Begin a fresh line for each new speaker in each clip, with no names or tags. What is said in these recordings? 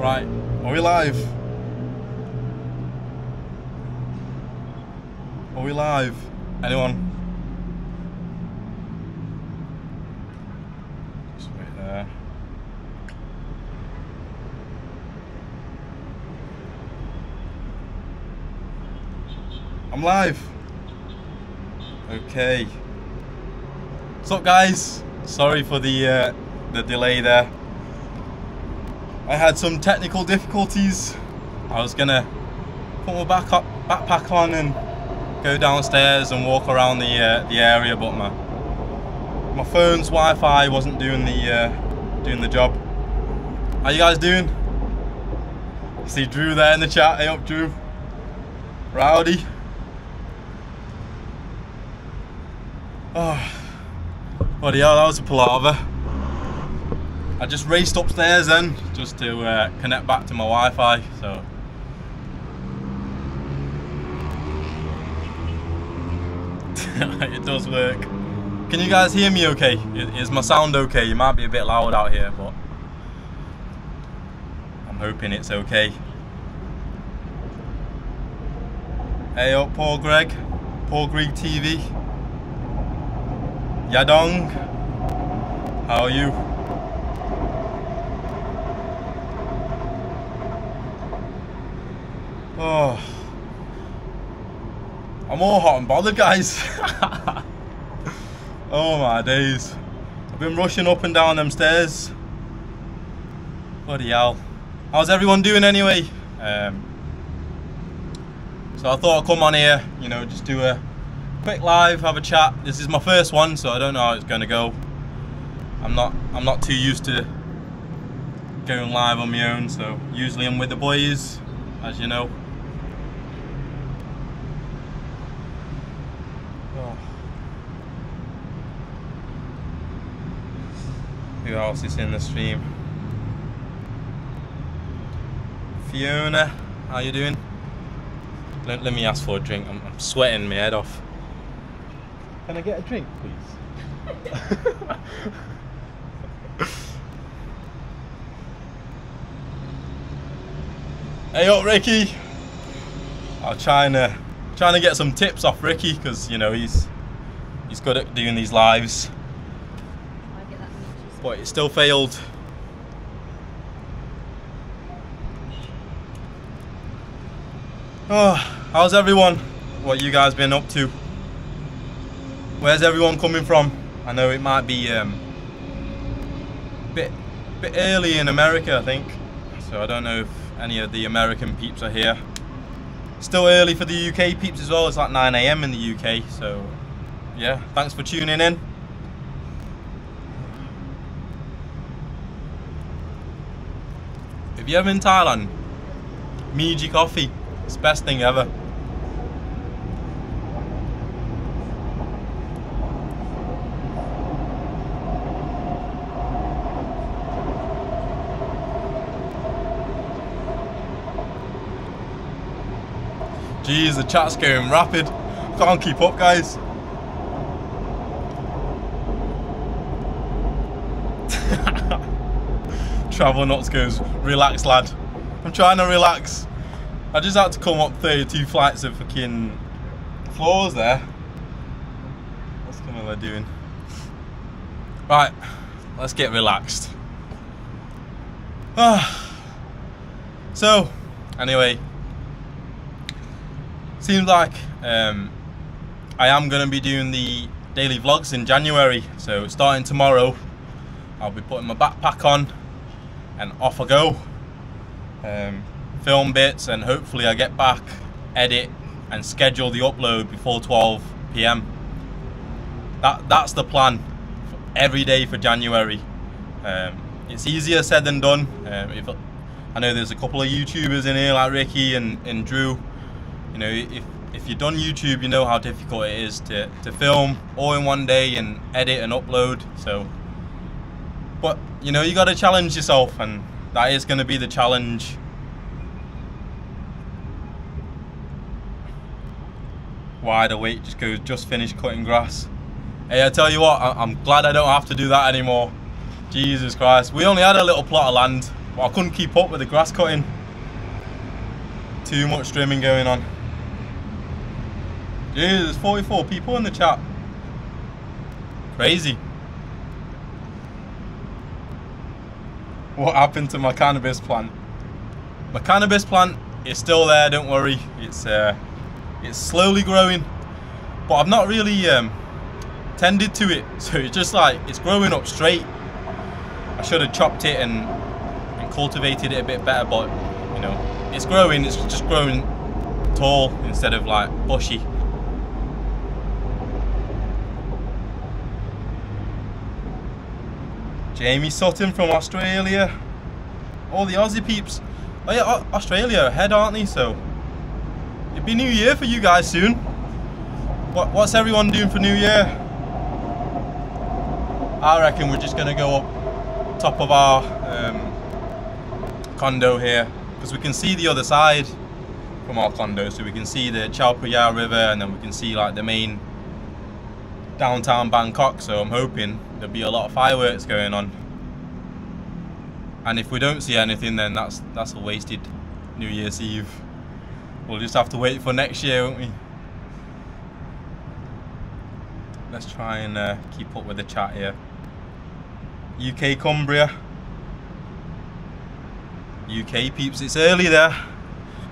Right, are we live? Are we live? Anyone? Just wait there. I'm live. Okay. What's up, guys? Sorry for the delay there. I had some technical difficulties. I was gonna put my backpack on and go downstairs and walk around the area, but my phone's Wi-Fi wasn't doing the job. How you guys doing? See Drew there in the chat. Hey up, Drew. Rowdy. Oh, bloody hell, that was a palaver. I just raced upstairs then, just to connect back to my Wi-Fi, so. It does work. Can you guys hear me okay? Is my sound okay? You might be a bit loud out here, but I'm hoping it's okay. Hey up, Paul Greg. Paul Greg TV. Yadong. How are you? Oh, I'm all hot and bothered, guys. Oh my days. I've been rushing up and down them stairs. Bloody hell. How's everyone doing anyway? So I thought I'd come on here, you know, just do a quick live, have a chat. This is my first one, so I don't know how it's gonna go. I'm not too used to going live on my own, so usually I'm with the boys, as you know. Who else is in the stream? Fiona, how you doing? Let me ask for a drink. I'm sweating my head off. Can I get a drink, please? Hey up, Ricky. I'm trying to get some tips off Ricky, because you know he's good at doing these lives. But it still failed. Oh, how's everyone? What you guys been up to? Where's everyone coming from? I know it might be bit early in America, I think. So I don't know if any of the American peeps are here. Still early for the UK peeps as well. It's like 9 AM in the UK. So yeah, thanks for tuning in. If you're ever in Thailand, Meiji coffee, it's the best thing ever. Jeez, the chat's going rapid. Can't keep up, guys. Travel Nuts goes, relax lad. I'm trying to relax. I just had to come up 32 flights of fucking floors there. What's Camilla doing? Right, let's get relaxed. So, anyway, seems like I am going to be doing the daily vlogs in January. So starting tomorrow, I'll be putting my backpack on and off I go. Film bits, and hopefully I get back, edit and schedule the upload before 12 PM. That's the plan for every day for January. It's easier said than done. I know there's a couple of YouTubers in here like Ricky and Drew. You know, if you've done YouTube, you know how difficult it is to film all in one day and edit and upload. So, but you know, you got to challenge yourself, and that is going to be the challenge. Wide awake, just finished cutting grass. Hey, I tell you what, I'm glad I don't have to do that anymore. Jesus Christ, we only had a little plot of land, but I couldn't keep up with the grass cutting. Too much trimming going on. Dude, there's 44 people in the chat. Crazy. What happened to my cannabis plant? My cannabis plant is still there, don't worry. It's slowly growing, but I've not really tended to it, so it's just like it's growing up straight. I should have chopped it and cultivated it a bit better, but you know, it's growing. It's just growing tall instead of like bushy. Jamie Sutton from Australia. All the Aussie peeps. Oh yeah, Australia ahead, aren't they? So it'll be New Year for you guys soon. What's everyone doing for New Year? I reckon we're just gonna go up top of our condo here, because we can see the other side from our condo, so we can see the Chao Phraya River, and then we can see like the main downtown Bangkok. So I'm hoping there'll be a lot of fireworks going on, and if we don't see anything, then that's a wasted New Year's Eve. We'll just have to wait for next year, won't we? Let's try and keep up with the chat here. UK Cumbria. UK peeps, it's early there.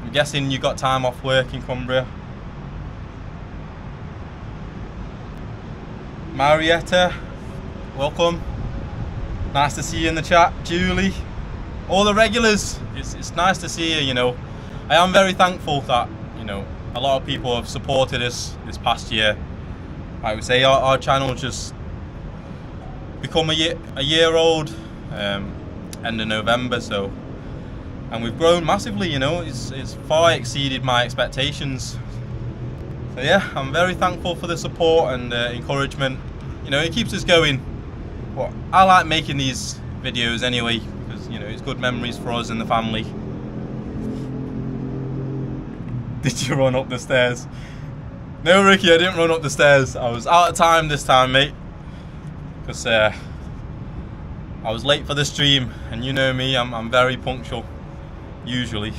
I'm guessing you got time off work in Cumbria. Marietta, welcome. Nice to see you in the chat. Julie, all the regulars. It's nice to see you. You know, I am very thankful that, you know, a lot of people have supported us this past year. I would say our channel just become a year old end of November, so, and we've grown massively. You know, it's far exceeded my expectations. So yeah, I'm very thankful for the support and encouragement. You know, it keeps us going. Well, I like making these videos anyway, because, you know, it's good memories for us and the family. Did you run up the stairs? No, Ricky, I didn't run up the stairs. I was out of time this time, mate, because I was late for the stream, and you know me, I'm very punctual, usually.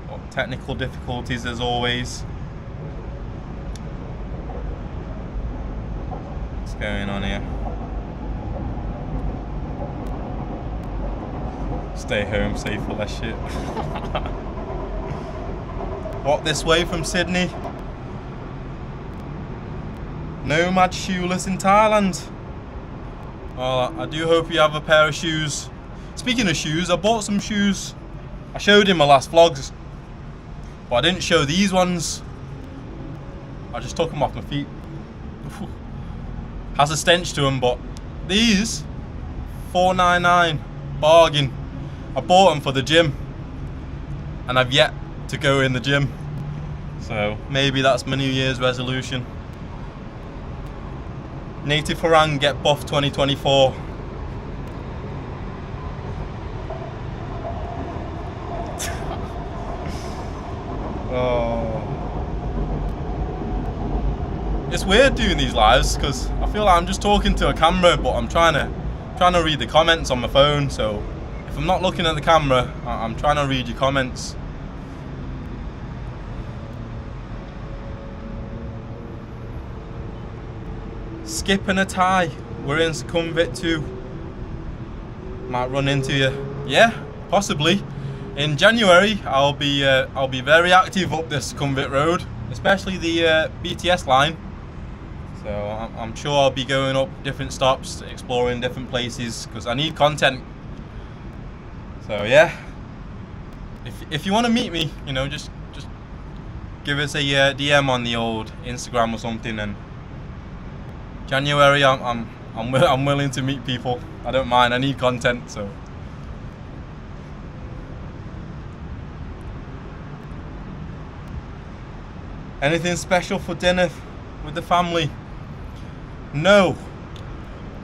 But technical difficulties as always. What's going on here? Stay home, safe for less shit. What, this way from Sydney? Nomad shoeless in Thailand. Well, I do hope you have a pair of shoes. Speaking of shoes, I bought some shoes. I showed in my last vlogs, but I didn't show these ones. I just took them off my feet. Has a stench to them, but these, $4.99, bargain. I bought them for the gym, and I've yet to go in the gym. So maybe that's my New Year's resolution. Native Harang get buff 2024. Oh. It's weird doing these lives, because I feel like I'm just talking to a camera, but I'm trying to read the comments on my phone. So if I'm not looking at the camera, I'm trying to read your comments. Skip and a Thai. We're in Sukhumvit too. Might run into you. Yeah, possibly. In January, I'll be very active up this Sukhumvit road, especially the BTS line. So I'm sure I'll be going up different stops, exploring different places, because I need content. So yeah, if you want to meet me, you know, just give us a DM on the old Instagram or something, and January I'm willing to meet people. I don't mind. I need content, so. Anything special for dinner with the family? No.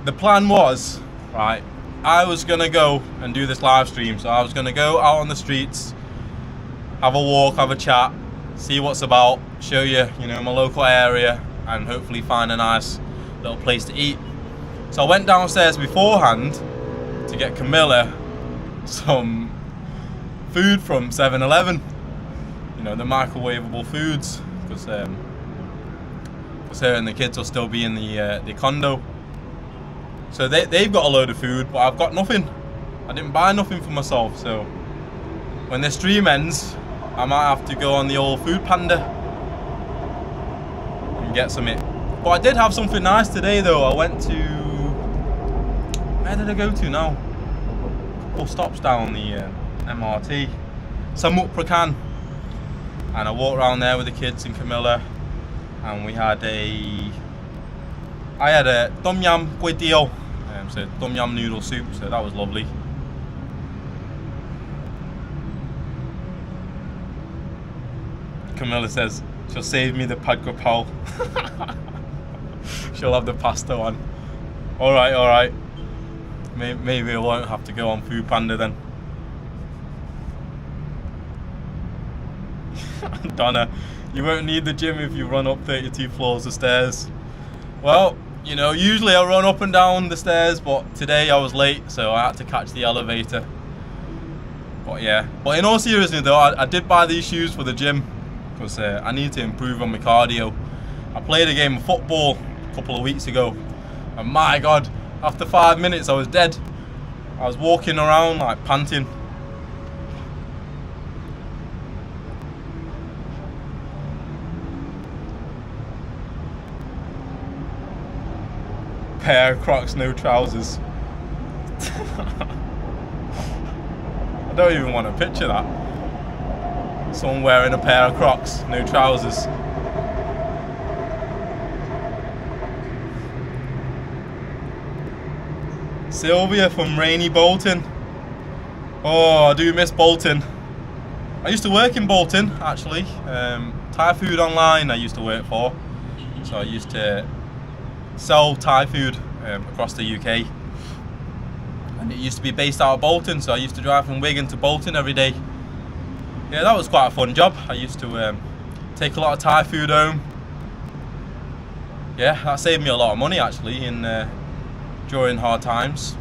The plan was, right, I was gonna go and do this live stream, so I was gonna go out on the streets, have a walk, have a chat, see what's about, show you, you know, my local area, and hopefully find a nice little place to eat. So I went downstairs beforehand to get Camilla some food from 7-Eleven, you know, the microwavable foods, because her and the kids will still be in the condo. So they've got a load of food, but I've got nothing. I didn't buy nothing for myself, so when the stream ends, I might have to go on the old Food Panda and get some it. But I did have something nice today though. I went to, where did I go to now? A couple stops down the MRT, Samut Prakan, and I walked around there with the kids and Camilla, and I had a Dum Yam Quo, so Dum Yam noodle soup, so that was lovely. Camilla says she'll save me the pad krapao. She'll have the pasta one. Alright. Maybe I won't have to go on Food Panda then. Donna, you won't need the gym if you run up 32 floors of stairs. Well, you know, usually I run up and down the stairs, but today I was late, so I had to catch the elevator. But yeah, but in all seriousness though, I did buy these shoes for the gym, because I need to improve on my cardio. I played a game of football a couple of weeks ago, and my god, after 5 minutes I was dead. I was walking around like panting. Pair of Crocs, no trousers. I don't even want to picture that. Someone wearing a pair of Crocs, no trousers. Sylvia from rainy Bolton. Oh, I do miss Bolton. I used to work in Bolton, actually. Thai Food Online I used to work for. So I used to sell Thai food across the UK. And it used to be based out of Bolton, so I used to drive from Wigan to Bolton every day. Yeah, that was quite a fun job. I used to take a lot of Thai food home. Yeah, that saved me a lot of money actually during hard times.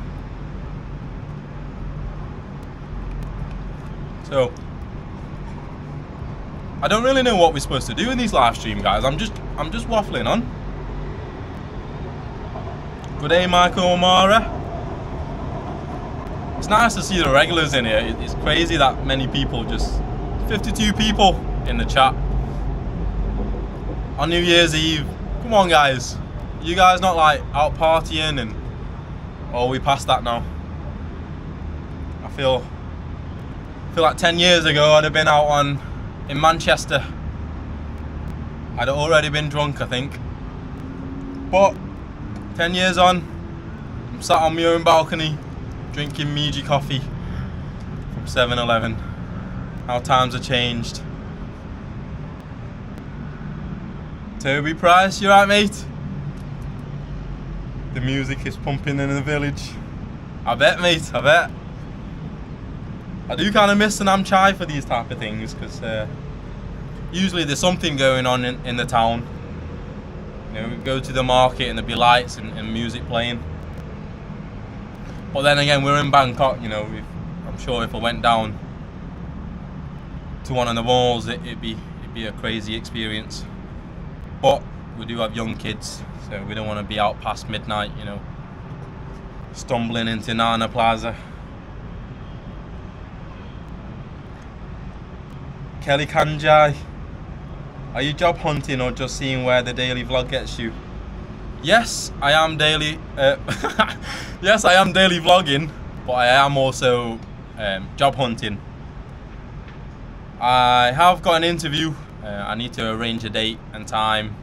So I don't really know what we're supposed to do in these live stream, guys. I'm just waffling on. Good day, Michael O'Mara. It's nice to see the regulars in here. It's crazy that many people, just 52 people in the chat on New Year's Eve. Come on, guys. You guys not like out partying and, oh, we past that now. I feel like 10 years ago I'd have been out in Manchester. I'd have already been drunk, I think. But 10 years on, I'm sat on my own balcony drinking Meiji coffee from 7-Eleven. How times have changed. Toby Price, you right, mate? The music is pumping in the village. I bet, mate, I bet. I do kind of miss an Chai for these type of things, because usually there's something going on in the town. You know, we go to the market and there'll be lights and music playing. But then again, we're in Bangkok, you know, I'm sure if I went down to one of the malls, it'd be a crazy experience. But we do have young kids, so we don't want to be out past midnight, you know, stumbling into Nana Plaza. Kelly Kanjai, are you job hunting or just seeing where the daily vlog gets you? Yes, I am daily. Yes, I am daily vlogging, but I am also job hunting. I have got an interview. I need to arrange a date and time.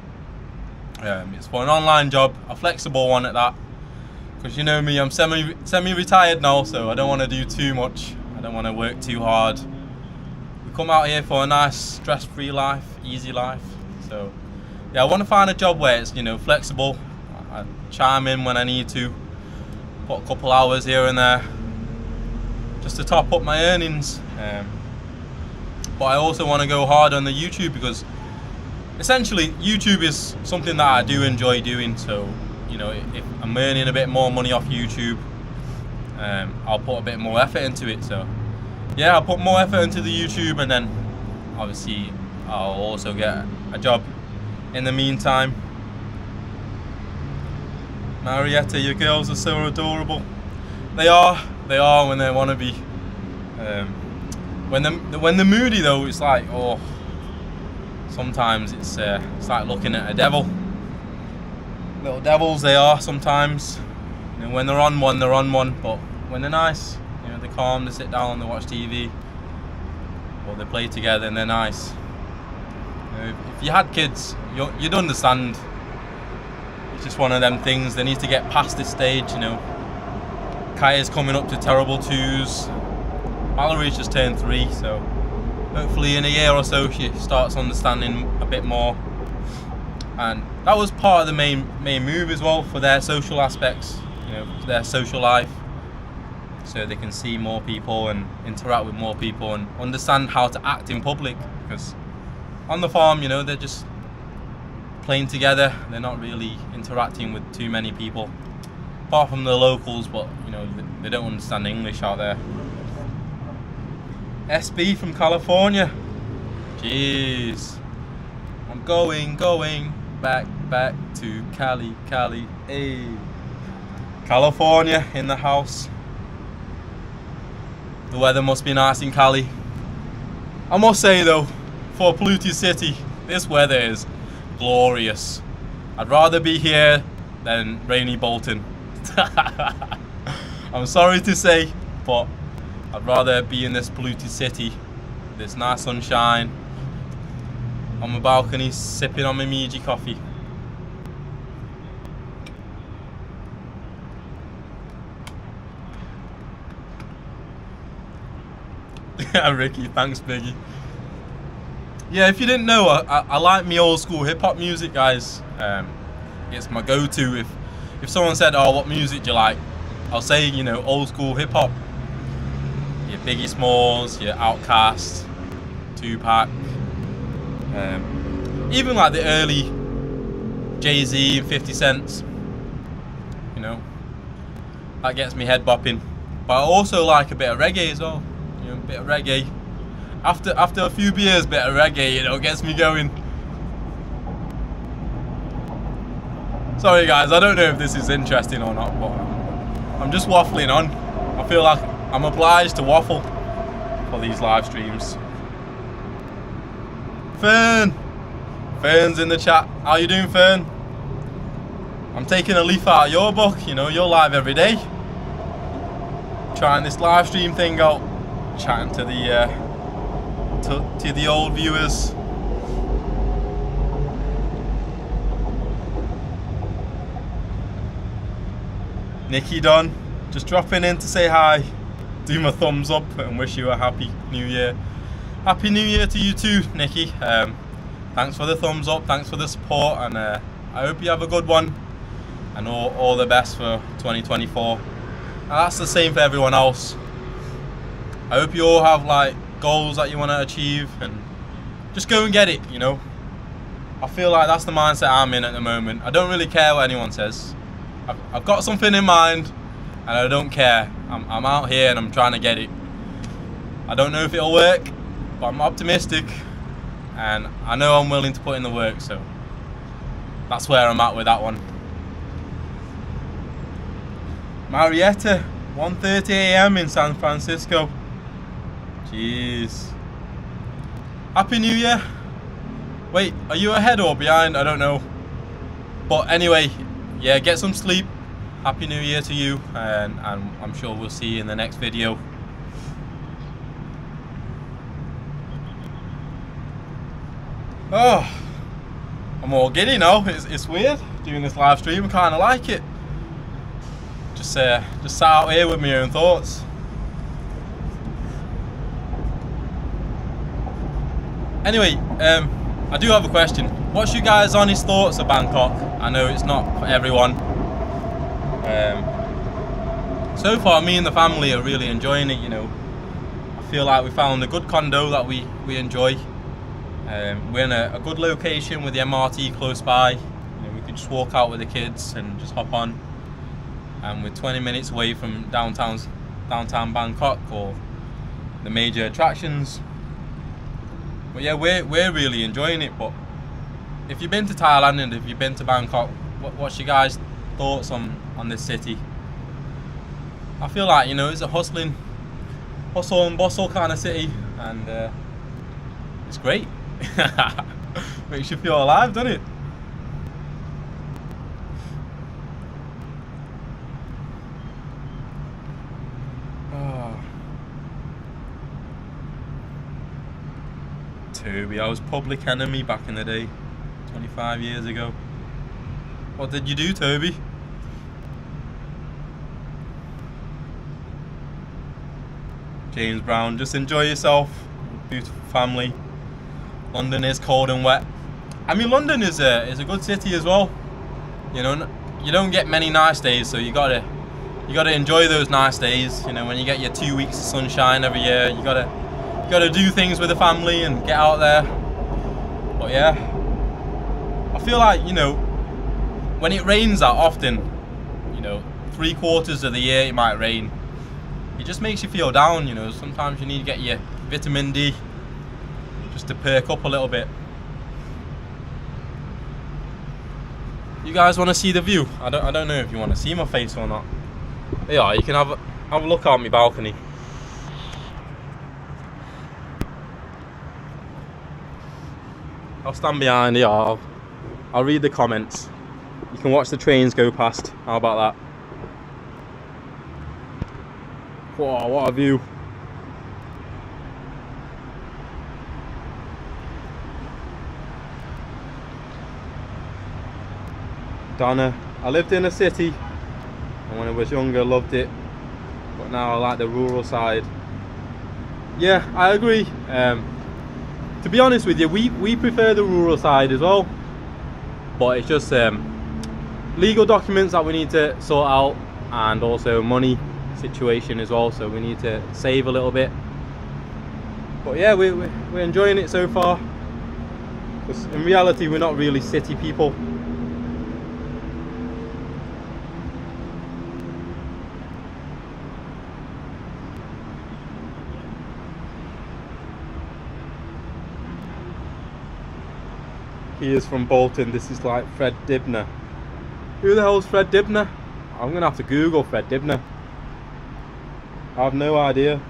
It's for an online job, a flexible one at that. Because you know me, I'm semi-retired now, so I don't want to do too much. I don't want to work too hard. We come out here for a nice stress-free life, easy life. So yeah, I want to find a job where it's, you know, flexible. I chime in when I need to, put a couple hours here and there, just to top up my earnings. But I also want to go hard on the YouTube, because essentially YouTube is something that I do enjoy doing. So, you know, if I'm earning a bit more money off YouTube, I'll put a bit more effort into it. So yeah, I'll put more effort into the YouTube, and then obviously I'll also get a job in the meantime. Marietta, your girls are so adorable. They are when they want to be. When they're moody though, it's like, oh, sometimes it's like looking at a devil. Little devils they are sometimes. You know, when they're on one, they're on one. But when they're nice, you know, they're calm, they sit down, they watch TV, or they play together, and they're nice. You know, if you had kids, you'd understand. It's just one of them things. They need to get past this stage, you know. Kaya's coming up to terrible 2s. Valerie's just turned 3, so hopefully in a year or so she starts understanding a bit more. And that was part of the main move as well, for their social aspects, you know, their social life, so they can see more people and interact with more people and understand how to act in public. Because on the farm, you know, they're just playing together, they're not really interacting with too many people, apart from the locals, but you know, they don't understand English out there. SB from California. Jeez. I'm going back to Cali, hey. California in the house. The weather must be nice in Cali. I must say though, for a polluted city, this weather is glorious. I'd rather be here than rainy Bolton. I'm sorry to say, but I'd rather be in this polluted city, this nice sunshine, on my balcony sipping on my Meiji coffee. Ricky, thanks Biggie. Yeah, if you didn't know, I like me old school hip hop music, guys. It's my go-to. If someone said, oh, what music do you like? I'll say, you know, old school hip hop. Your Biggie Smalls, your Outkast, Tupac, even like the early Jay-Z and 50 Cent, you know, that gets me head bopping. But I also like a bit of reggae as well, you know, a bit of reggae. After a few beers, bit of reggae, you know, gets me going. Sorry guys, I don't know if this is interesting or not, but I'm just waffling on. I feel like I'm obliged to waffle for these live streams. Fern's in the chat. How you doing, Fern? I'm taking a leaf out of your book. You know, you're live every day. Trying this live stream thing out. Chatting to the old viewers. Nikki Dunn, just dropping in to say hi. Do my thumbs up and wish you a happy new year. Happy new year to you too, Nikki. Thanks for the thumbs up, thanks for the support, and I hope you have a good one, and all the best for 2024. And that's the same for everyone else. I hope you all have like goals that you want to achieve, and just go and get it, you know. I feel like that's the mindset I'm in at the moment. I don't really care what anyone says. I've got something in mind, and I don't care. I'm out here and I'm trying to get it. I don't know if it'll work, but I'm optimistic, and I know I'm willing to put in the work, so that's where I'm at with that one. Marietta, 1:30 AM in San Francisco. Jeez. Happy New Year. Wait, are you ahead or behind? I don't know. But anyway, yeah, get some sleep. Happy New Year to you, and I'm sure we'll see you in the next video. Oh, I'm all giddy now. It's weird doing this live stream. I kind of like it. Just sat out here with my own thoughts. Anyway, I do have a question. What's you guys' honest thoughts of Bangkok? I know it's not for everyone. So far, me and the family are really enjoying it. You know, I feel like we found a good condo that we enjoy. We're in a good location with the MRT close by. You know, we can just walk out with the kids and just hop on. and we're 20 minutes away from downtown Bangkok or the major attractions. But yeah, we're really enjoying it. But if you've been to Thailand and if you've been to Bangkok, what's your guys' thoughts on this city? I feel like, you know, it's a hustle and bustle kind of city, and it's great. Makes you feel alive, doesn't it? Toby, I was public enemy back in the day, 25 years ago. What did you do, Toby? James Brown, just enjoy yourself. Beautiful family. London is cold and wet. I mean, London is a good city as well. You know, you don't get many nice days, so you gotta enjoy those nice days. You know, when you get your 2 weeks of sunshine every year, you gotta do things with the family and get out there. But yeah, I feel like, you know, when it rains that often, you know, 3/4 of the year it might rain. It just makes you feel down, you know. Sometimes you need to get your vitamin D just to perk up a little bit. You guys want to see the view? I don't know if you want to see my face or not. Yeah, you can have a look out my balcony. I'll stand behind here. I'll read the comments. You can watch the trains go past. How about that? Whoa, what a view. Donna, I lived in a city, and when I was younger loved it, but now I like the rural side. Yeah, I agree. To be honest with you, we prefer the rural side as well, but it's just legal documents that we need to sort out, and also money situation as well, so we need to save a little bit. But yeah, we're enjoying it so far, because in reality we're not really city people. He is from Bolton. This is like Fred Dibner. Who the hell's Fred Dibner? I'm gonna have to Google Fred Dibner. I have no idea.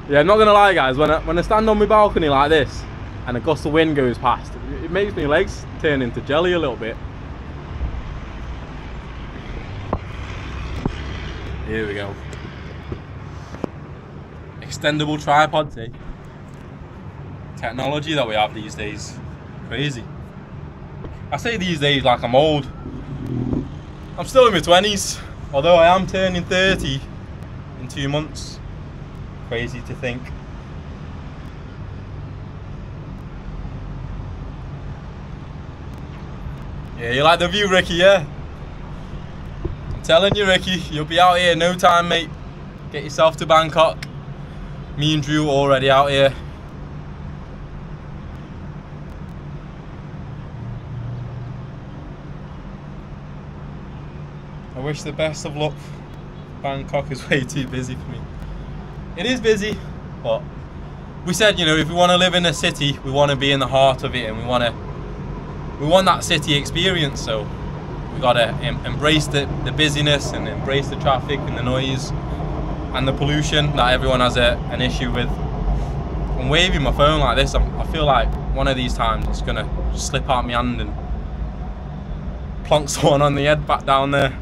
Yeah, I'm not gonna lie, guys. When I stand on my balcony like this, and a gust of wind goes past, it makes my legs turn into jelly a little bit. Here we go. Extendable tripod, see? Technology that we have these days, crazy. I say these days like I'm old. I'm still in my 20s, although I am turning 30 in 2 months. Crazy to think. Yeah, you like the view, Ricky, yeah? I'm telling you, Ricky, you'll be out here in no time, mate. Get yourself to Bangkok. Me and Drew already out here. I wish the best of luck. Bangkok is way too busy for me. It is busy, but we said, you know, if we want to live in a city, we want to be in the heart of it, and we want that city experience. So we got to embrace the busyness and embrace the traffic and the noise and the pollution that everyone has an issue with. I'm waving my phone like this. I feel like one of these times it's gonna slip out my hand and plonk someone on the head back down there.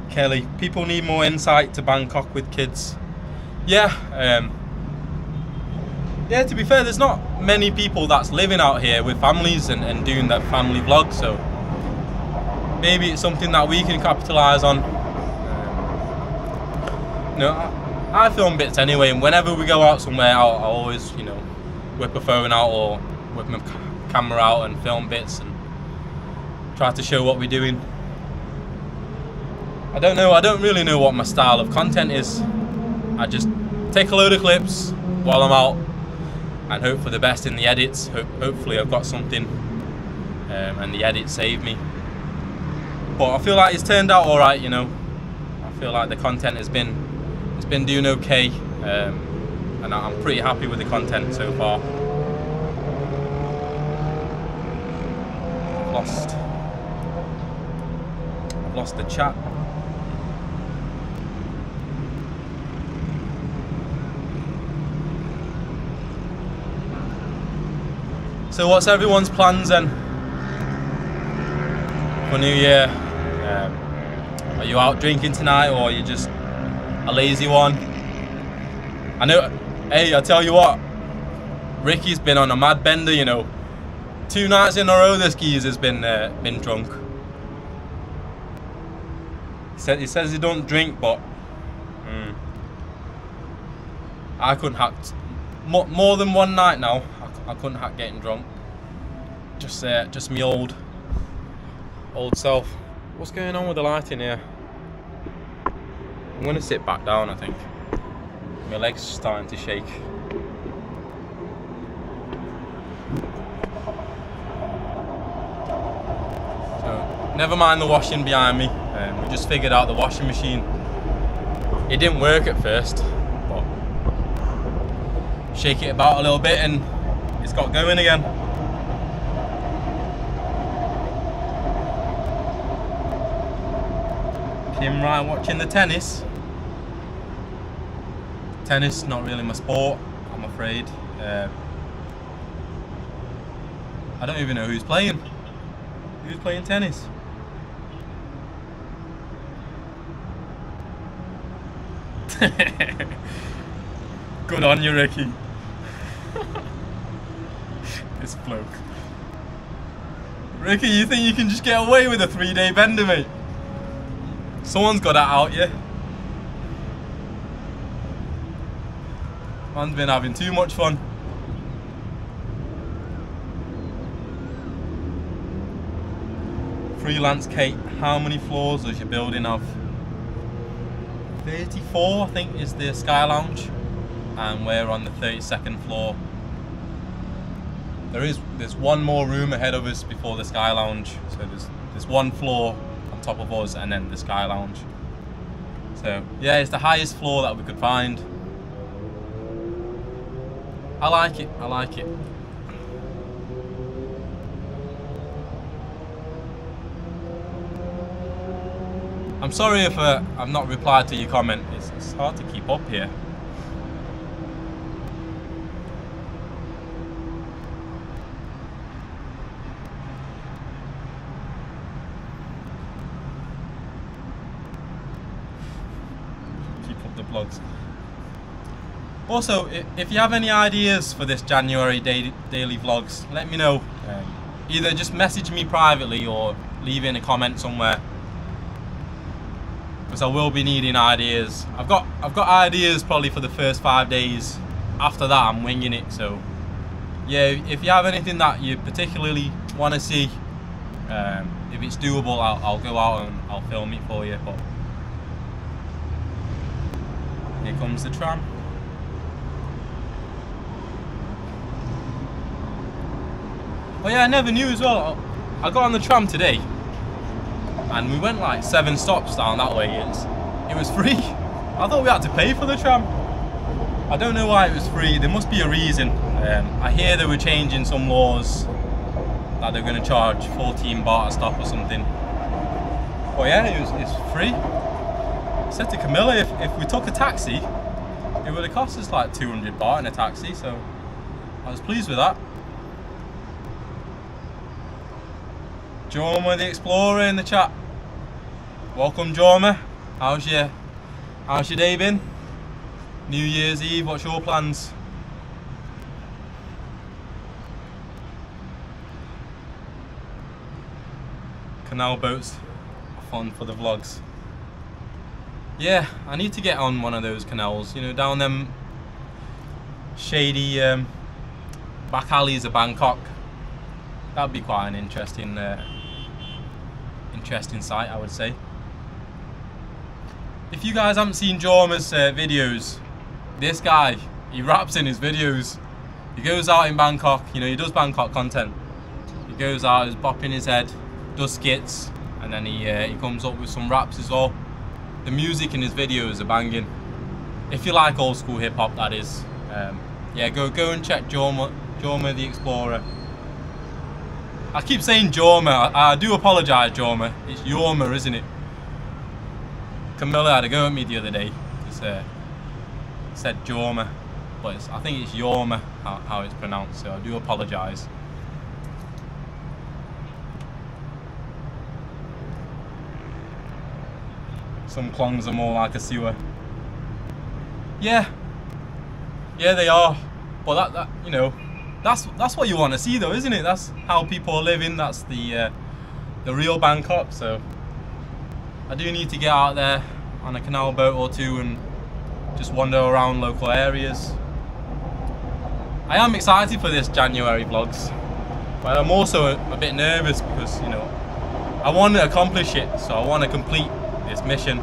Kelly, people need more insight to Bangkok with kids. Yeah, yeah, to be fair, there's not many people that's living out here with families and doing that family vlog, so maybe it's something that we can capitalise on. You know, I film bits anyway, and whenever we go out somewhere, I'll always, you know, whip a phone out or whip my camera out and film bits and try to show what we're doing. I don't really know what my style of content is. I just take a load of clips while I'm out, and hope for the best in the edits. Hopefully I've got something and the edits save me. But I feel like it's turned out alright, you know. I feel like the content has been doing okay, and I'm pretty happy with the content so far. I've lost the chat. So what's everyone's plans then for New Year? Are you out drinking tonight, or are you just a lazy one? I know, hey, I tell you what, Ricky's been on a mad bender, you know. 2 nights in a row this geezer's been drunk. He says he don't drink, but I couldn't hack more than one night now. I couldn't hack getting drunk. Just me old self. What's going on with the lighting here? I'm gonna sit back down, I think. My legs are starting to shake. So, never mind the washing behind me. We just figured out the washing machine. It didn't work at first, but shake it about a little bit and it's got going again. Kim Ryan watching the tennis. Tennis, not really my sport, I'm afraid. I don't even know who's playing. Who's playing tennis? Good on you, Ricky. This bloke. Ricky, you think you can just get away with a 3-day bender, mate? Someone's got that out you. Man's been having too much fun. Freelance Kate, how many floors does your building have? 34, I think, is the Sky Lounge, and we're on the 32nd floor. There's one more room ahead of us before the Sky Lounge, so there's one floor on top of us and then the Sky Lounge. So yeah, it's the highest floor that we could find. I like it, I like it. I'm sorry if I've not replied to your comment. It's hard to keep up here. Keep up the vlogs. Also, if you have any ideas for this January daily vlogs, let me know. Either just message me privately or leave in a comment somewhere, because I will be needing ideas. I've got ideas probably for the first 5 days. After that, I'm winging it. So yeah, if you have anything that you particularly want to see, if it's doable, I'll go out and I'll film it for you. But here comes the tram. Oh yeah, I never knew as well. I got on the tram today, and we went like 7 stops down that way. It was free. I thought we had to pay for the tram. I don't know why it was free. There must be a reason. I hear they were changing some laws, that they're going to charge 14 baht a stop or something. Oh yeah, it's free. I said to Camilla, if we took a taxi, it would have cost us like 200 baht in a taxi, so I was pleased with that. Jorma the Explorer in the chat. Welcome, Jorma. How's your day been? New Year's Eve, what's your plans? Canal boats are fun for the vlogs. Yeah, I need to get on one of those canals, you know, down them shady back alleys of Bangkok. That'd be quite an interesting sight, I would say. If you guys haven't seen Jorma's videos, this guy, he raps in his videos. He goes out in Bangkok, you know, he does Bangkok content. He goes out, he's bopping his head, does skits, and then he comes up with some raps as well. The music in his videos are banging. If you like old school hip hop, that is. Yeah, go and check Jorma the Explorer. I keep saying Jorma. I do apologise, Jorma. It's Yorma, isn't it? Camilla had a go at me the other day. It's said Jorma, but I think it's Yorma how it's pronounced. So I do apologise. Some clongs are more like a sewer. Yeah, they are. But that you know, that's what you want to see, though, isn't it? That's how people are living. That's the real Bangkok. So I do need to get out there on a canal boat or two and just wander around local areas. I am excited for this January vlogs, but I'm also a bit nervous because, you know, I want to accomplish it. So I want to complete this mission.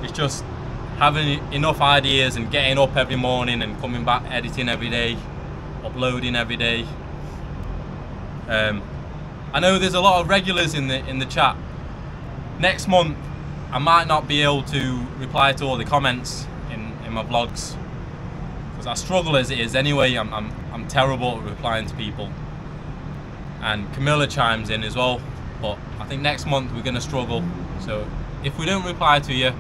It's just having enough ideas and getting up every morning and coming back, editing every day, uploading every day. I know there's a lot of regulars in the chat. Next month I might not be able to reply to all the comments in my vlogs because I struggle as it is anyway. I'm terrible at replying to people, and Camilla chimes in as well. But I think next month we're going to struggle. So if we don't reply to you,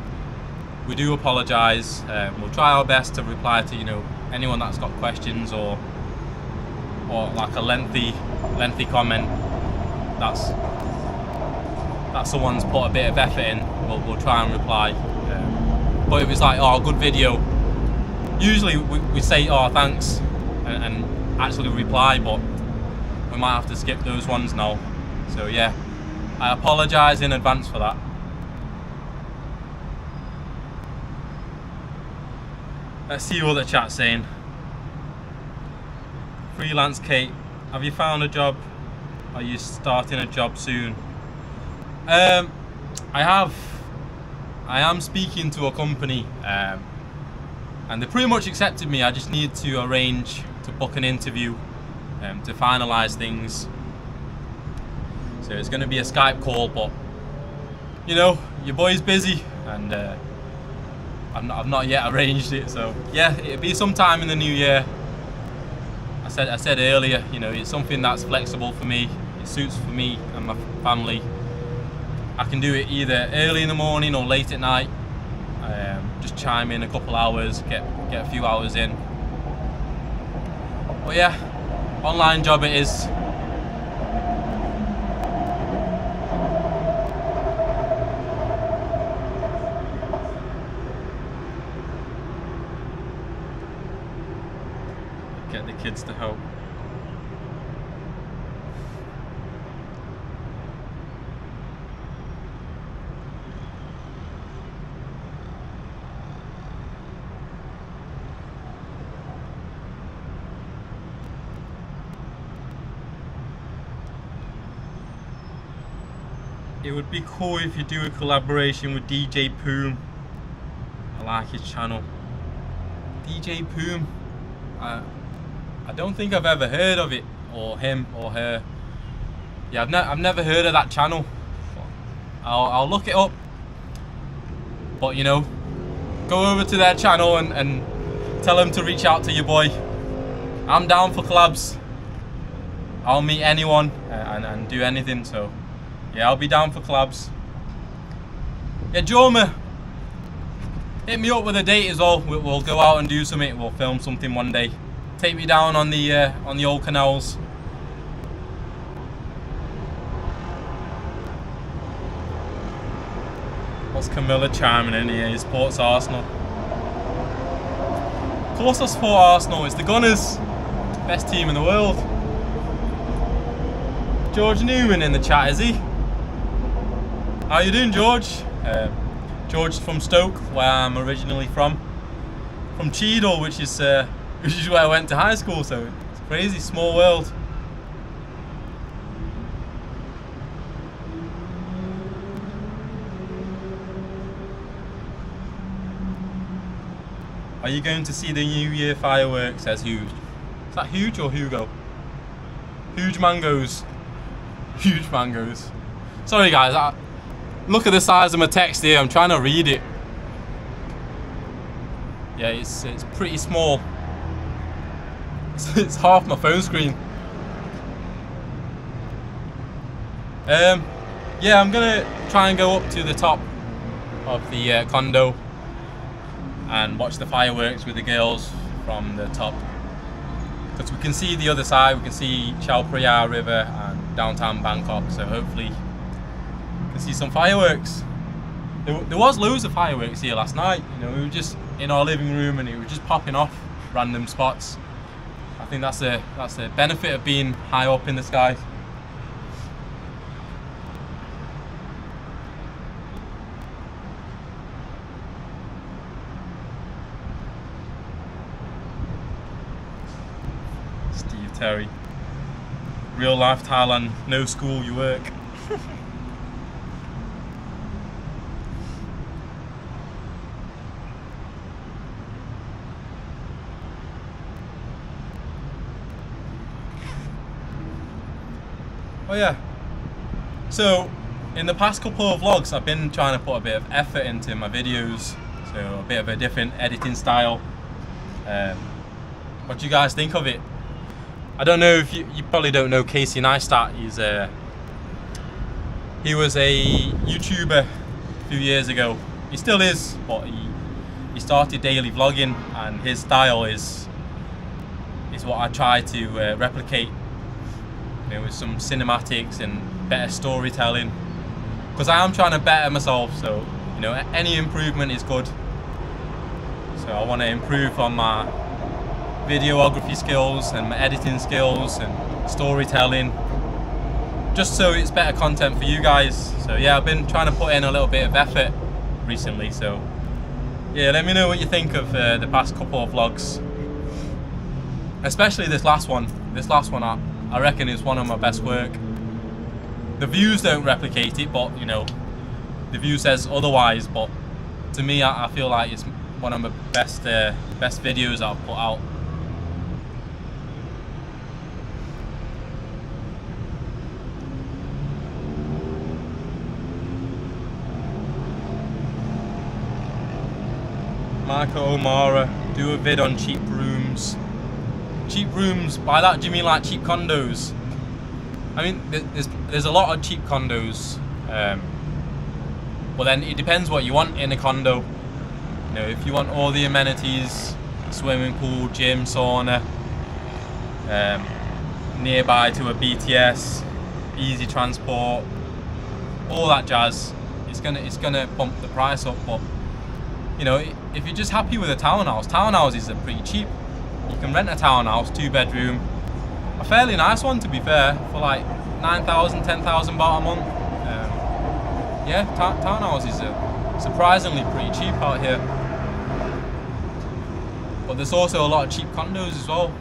we do apologise. We'll try our best to reply to, you know, anyone that's got questions or like a lengthy comment. That's someone's put a bit of effort in. We'll try and reply. But if it's like, oh, good video, usually we say, oh, thanks, and actually reply. But we might have to skip those ones now. So yeah, I apologise in advance for that. Let's see what the chat's saying. Freelance Kate, have you found a job? Are you starting a job soon? I have. I am speaking to a company, and they pretty much accepted me. I just need to arrange to book an interview to finalise things. So it's going to be a Skype call, but you know, your boy's busy, and I've not yet arranged it. So yeah, it'll be sometime in the new year. I said earlier, you know, it's something that's flexible for me. It suits for me and my family. I can do it either early in the morning or late at night. Just chime in a couple hours, get a few hours in. But yeah, online job it is. Get the kids to help. It would be cool if you do a collaboration with DJ Poom. I like his channel. DJ Poom. I don't think I've ever heard of it, or him, or her. Yeah, I've never heard of that channel. I'll look it up. But you know, go over to their channel and tell them to reach out to your boy. I'm down for collabs. I'll meet anyone and do anything. So yeah, I'll be down for collabs. Yeah, Joma, hit me up with a date as well. We'll go out and do something. We'll film something one day. Take me down on the old canals. What's Camilla chiming in here? He supports Arsenal. Of course I support Arsenal. It's the Gunners, best team in the world. George Newman in the chat, is he? How you doing, George? George's from Stoke, where I'm originally from Cheadle, which is where I went to high school. So it's a crazy small world. Are you going to see the New Year fireworks? Says Huge. Is that Huge or Hugo? Huge mangoes. Huge mangoes. Sorry guys, look at the size of my text here. I'm trying to read it. Yeah, it's pretty small. It's half my phone screen. Yeah, I'm gonna try and go up to the top of the condo and watch the fireworks with the girls from the top, because we can see the other side. We can see Chao Phraya River and downtown Bangkok, so hopefully we can see some fireworks. There was loads of fireworks here last night. You know, we were just in our living room and it was just popping off random spots. I think that's the benefit of being high up in the sky. Steve Terry. Real life Thailand, no school, you work. Oh yeah, so in the past couple of vlogs I've been trying to put a bit of effort into my videos, so a bit of a different editing style. What do you guys think of it? I don't know if you probably don't know Casey Neistat. He was a YouTuber a few years ago. He still is, but he started daily vlogging, and his style is what I try to replicate. You know, with some cinematics and better storytelling, because I am trying to better myself, so you know, any improvement is good. So I want to improve on my videography skills and my editing skills and storytelling, just so it's better content for you guys. So yeah, I've been trying to put in a little bit of effort recently, so yeah, let me know what you think of the past couple of vlogs, especially this last one. I reckon it's one of my best work. The views don't replicate it, but you know, the view says otherwise. But to me, I feel like it's one of my best videos I've put out. Michael O'Mara, do a vid on cheap rooms. Cheap rooms, by that do you mean like cheap condos? I mean, there's a lot of cheap condos, but then it depends what you want in a condo. You know, if you want all the amenities, swimming pool, gym, sauna, nearby to a BTS, easy transport, all that jazz, it's gonna bump the price up. But you know, if you're just happy with a townhouse, townhouses are pretty cheap. You can rent a townhouse, 2-bedroom, a fairly nice one to be fair, for like 9,000, 10,000 baht a month. Yeah, townhouses are surprisingly pretty cheap out here. But there's also a lot of cheap condos as well.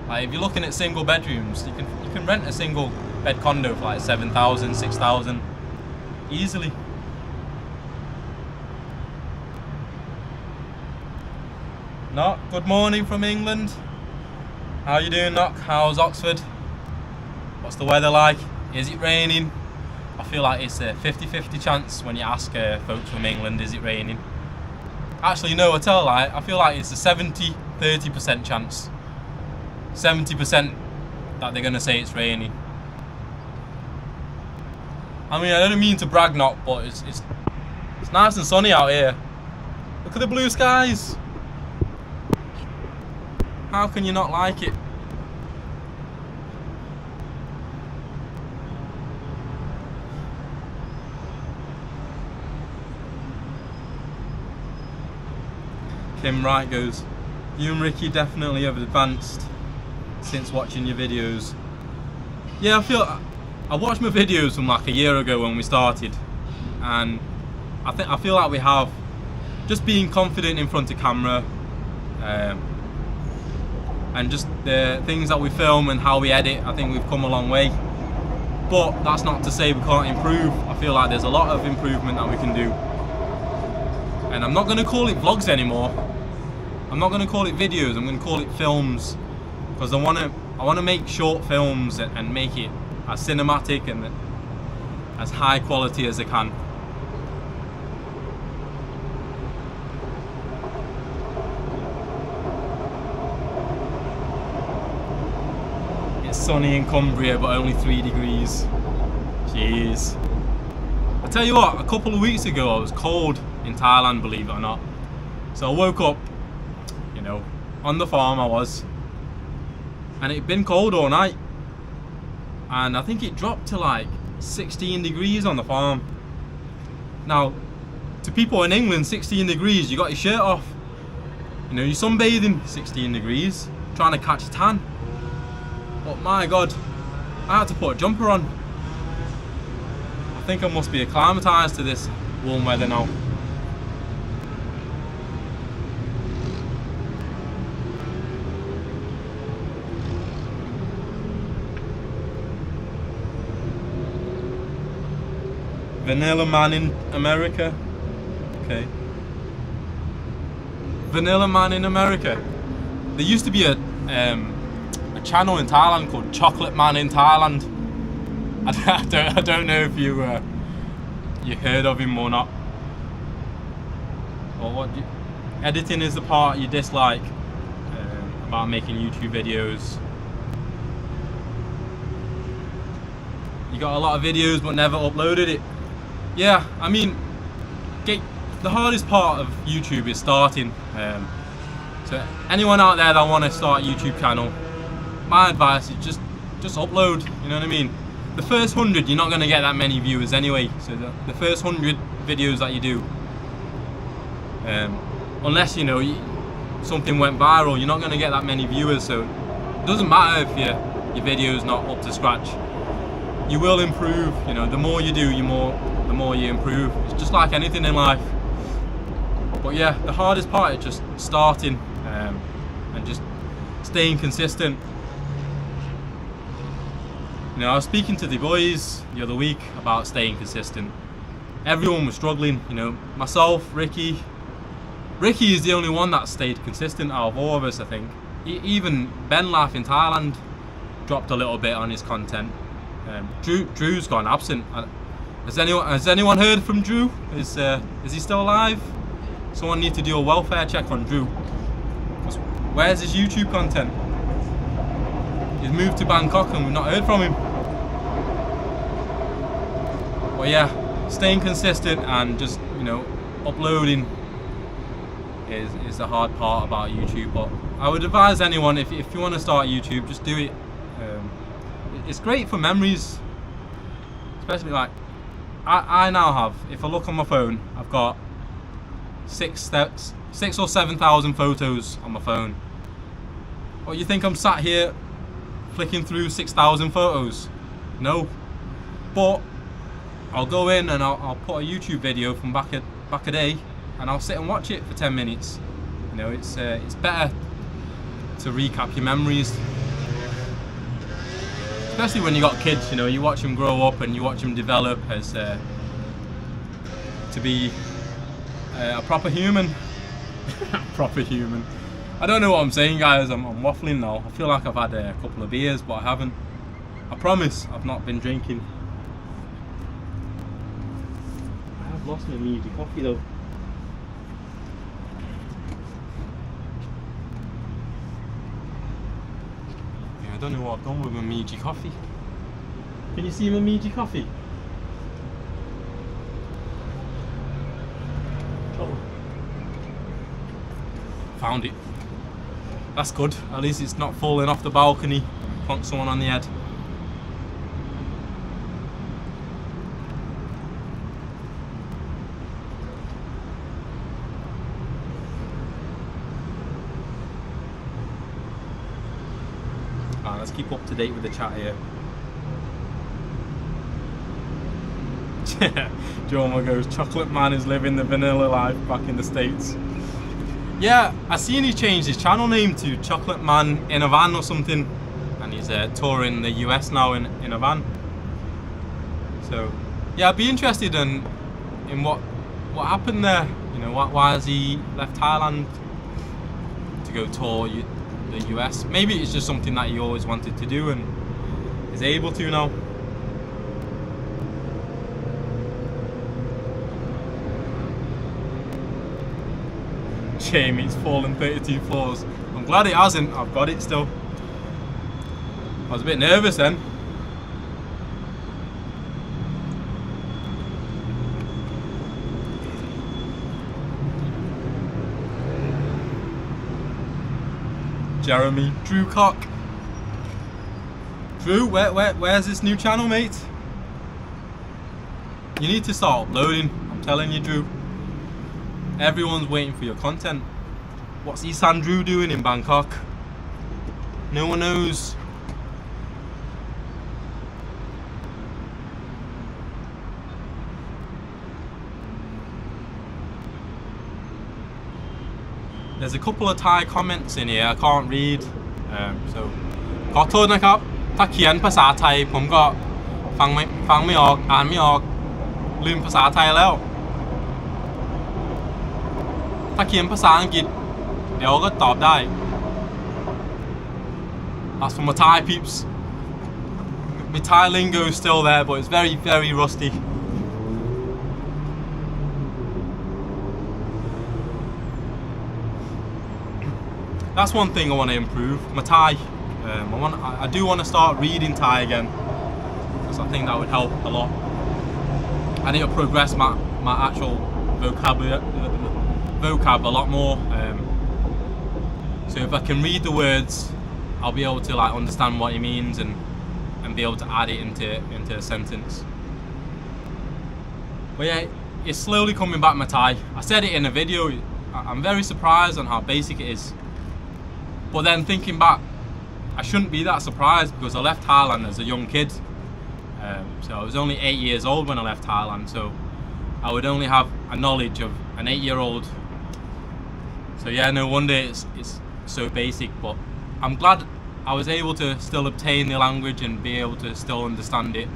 Like if you're looking at single bedrooms, you can rent a single bed condo for like 7,000, 6,000 easily. Knock, good morning from England. How you doing, Knock? How's Oxford? What's the weather like? Is it raining? I feel like it's a 50-50 chance when you ask folks from England, is it raining? Actually, no, I tell a lie. I feel like it's a 70-30% chance. 70% that they're gonna say it's raining. I mean, I don't mean to brag, Knock, but it's nice and sunny out here. Look at the blue skies. How can you not like it? Kim Wright goes, you and Ricky definitely have advanced since watching your videos. Yeah, I watched my videos from like a year ago when we started, and I feel like we have, just being confident in front of camera, and just the things that we film and how we edit, I think we've come a long way. But that's not to say we can't improve. I feel like there's a lot of improvement that we can do. And I'm not going to call it vlogs anymore. I'm not going to call it videos, I'm going to call it films, because I want to make short films and make it as cinematic and as high quality as I can. It's sunny in Cumbria, but only 3 degrees. Jeez. I tell you what, a couple of weeks ago I was cold in Thailand, believe it or not. So I woke up, you know, on the farm I was, and it'd been cold all night, and I think it dropped to like 16 degrees on the farm. Now, to people in England, 16 degrees, you got your shirt off. You know, you're sunbathing, 16 degrees, trying to catch a tan. But my God, I had to put a jumper on. I think I must be acclimatized to this warm weather now. Vanilla Man in America. Okay. Vanilla Man in America. There used to be a channel in Thailand called Chocolate Man in Thailand. I don't know if you heard of him or not. Or what? Editing is the part you dislike about making YouTube videos. You got a lot of videos but never uploaded it. Yeah, I mean, the hardest part of YouTube is starting. So anyone out there that want to start a YouTube channel, my advice is just upload. You know what I mean? The first 100, you're not going to get that many viewers anyway. So the first 100 videos that you do, unless you know something went viral, you're not going to get that many viewers. So it doesn't matter if your video is not up to scratch. You will improve. You know, the more you do, the more you improve. It's just like anything in life. But yeah, the hardest part is just starting and just staying consistent. You know, I was speaking to the boys the other week about staying consistent. Everyone was struggling, you know, myself, Ricky. Ricky is the only one that stayed consistent out of all of us, I think. Even Ben Laugh in Thailand dropped a little bit on his content. Drew's gone absent. Has anyone heard from Drew? Is he still alive? Someone needs to do a welfare check on Drew. Where's his YouTube content? He's moved to Bangkok and we've not heard from him. But yeah, staying consistent and just, you know, uploading is the hard part about YouTube. But I would advise anyone, if you want to start YouTube, just do it. It's great for memories, especially like I now have, if I look on my phone, I've got 6,000 or 7,000 photos on my phone. What, you think I'm sat here flicking through 6,000 photos? No. But I'll go in and I'll put a YouTube video from back a day, and I'll sit and watch it for 10 minutes. You know, it's better to recap your memories. Especially when you got kids, you know, you watch them grow up and you watch them develop as to be a proper human. Proper human. I don't know what I'm saying, guys. I'm waffling now. I feel like I've had a couple of beers, but I haven't. I promise I've not been drinking. I have lost my Meiji coffee though. I don't know what I've done with my Meiji coffee. Can you see my Meiji coffee? Oh. Found it. That's good. At least it's not falling off the balcony. Plonk someone on the head. Let's keep up to date with the chat here. Joma goes, Chocolate Man is living the vanilla life back in the States. Yeah, I seen he changed his channel name to Chocolate Man in a Van or something, and he's touring the US now in a van. So yeah, I'd be interested in what happened there. You know, why has he left Thailand? to go tour the US. Maybe it's just something that he always wanted to do and is able to now. Shame it's fallen 32 floors. I'm glad it hasn't. I've got it still. I was a bit nervous then. Jeremy, Drew Cock. Drew, where's this new channel, mate? You need to start uploading. I'm telling you, Drew. Everyone's waiting for your content. What's Isan Drew doing in Bangkok? No one knows. There's a couple of Thai comments in here I can't read. So ขอโทษนะครับถ้าเขียนภาษาไทยผมก็ฟังไม่ออกอ่านไม่ออกลืมภาษาไทยแล้วถ้าเขียนภาษาอังกฤษเดี๋ยวก็ตอบได้ That's for my Thai peeps. My Thai lingo is still there, but it's very, very rusty. That's one thing I want to improve. My Thai. I do want to start reading Thai again, because I think that would help a lot. I need to progress my actual vocab a lot more. So if I can read the words, I'll be able to like understand what it means and be able to add it into a sentence. But yeah, it's slowly coming back, my Thai. I said it in a video. I'm very surprised on how basic it is. But then thinking back, I shouldn't be that surprised because I left Thailand as a young kid. So I was only 8 years old when I left Thailand. So I would only have a knowledge of an 8-year-old. So yeah, no wonder it's so basic. But I'm glad I was able to still obtain the language and be able to still understand it.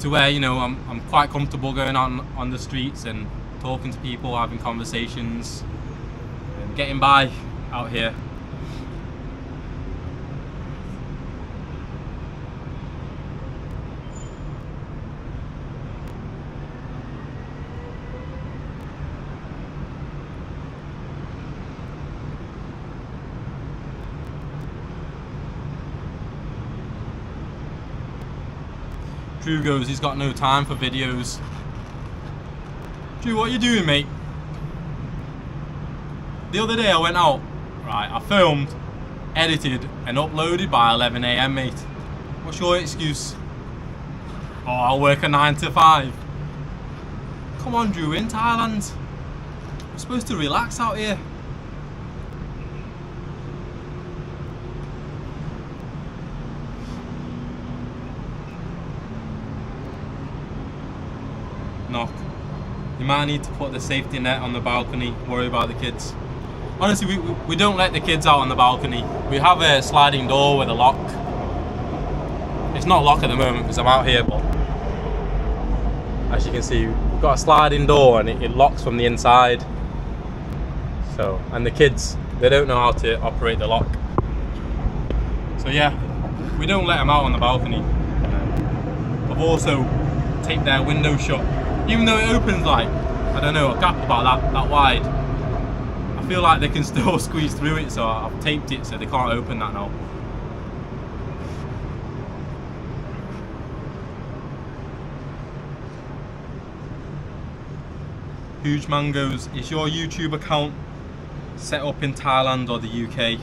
To where, you know, I'm quite comfortable going on the streets and talking to people, having conversations, and getting by out here. Drew goes, he's got no time for videos. Drew, what are you doing, mate? The other day I went out, right, I filmed, edited and uploaded by 11 AM, mate. What's your excuse? Oh, I'll work a 9 to 5. Come on, Drew, in Thailand. We're supposed to relax out here. Knock. You might need to put the safety net on the balcony, worry about the kids. Honestly, we don't let the kids out on the balcony. We have a sliding door with a lock. It's not locked at the moment because I'm out here, but as you can see, we've got a sliding door and it locks from the inside. So, and the kids, they don't know how to operate the lock. So yeah, we don't let them out on the balcony. I've also taped their window shut. Even though it opens like, I don't know, a gap about that wide, I feel like they can still squeeze through it, so I've taped it so they can't open that now. Huge Mangoes, is your YouTube account set up in Thailand or the UK?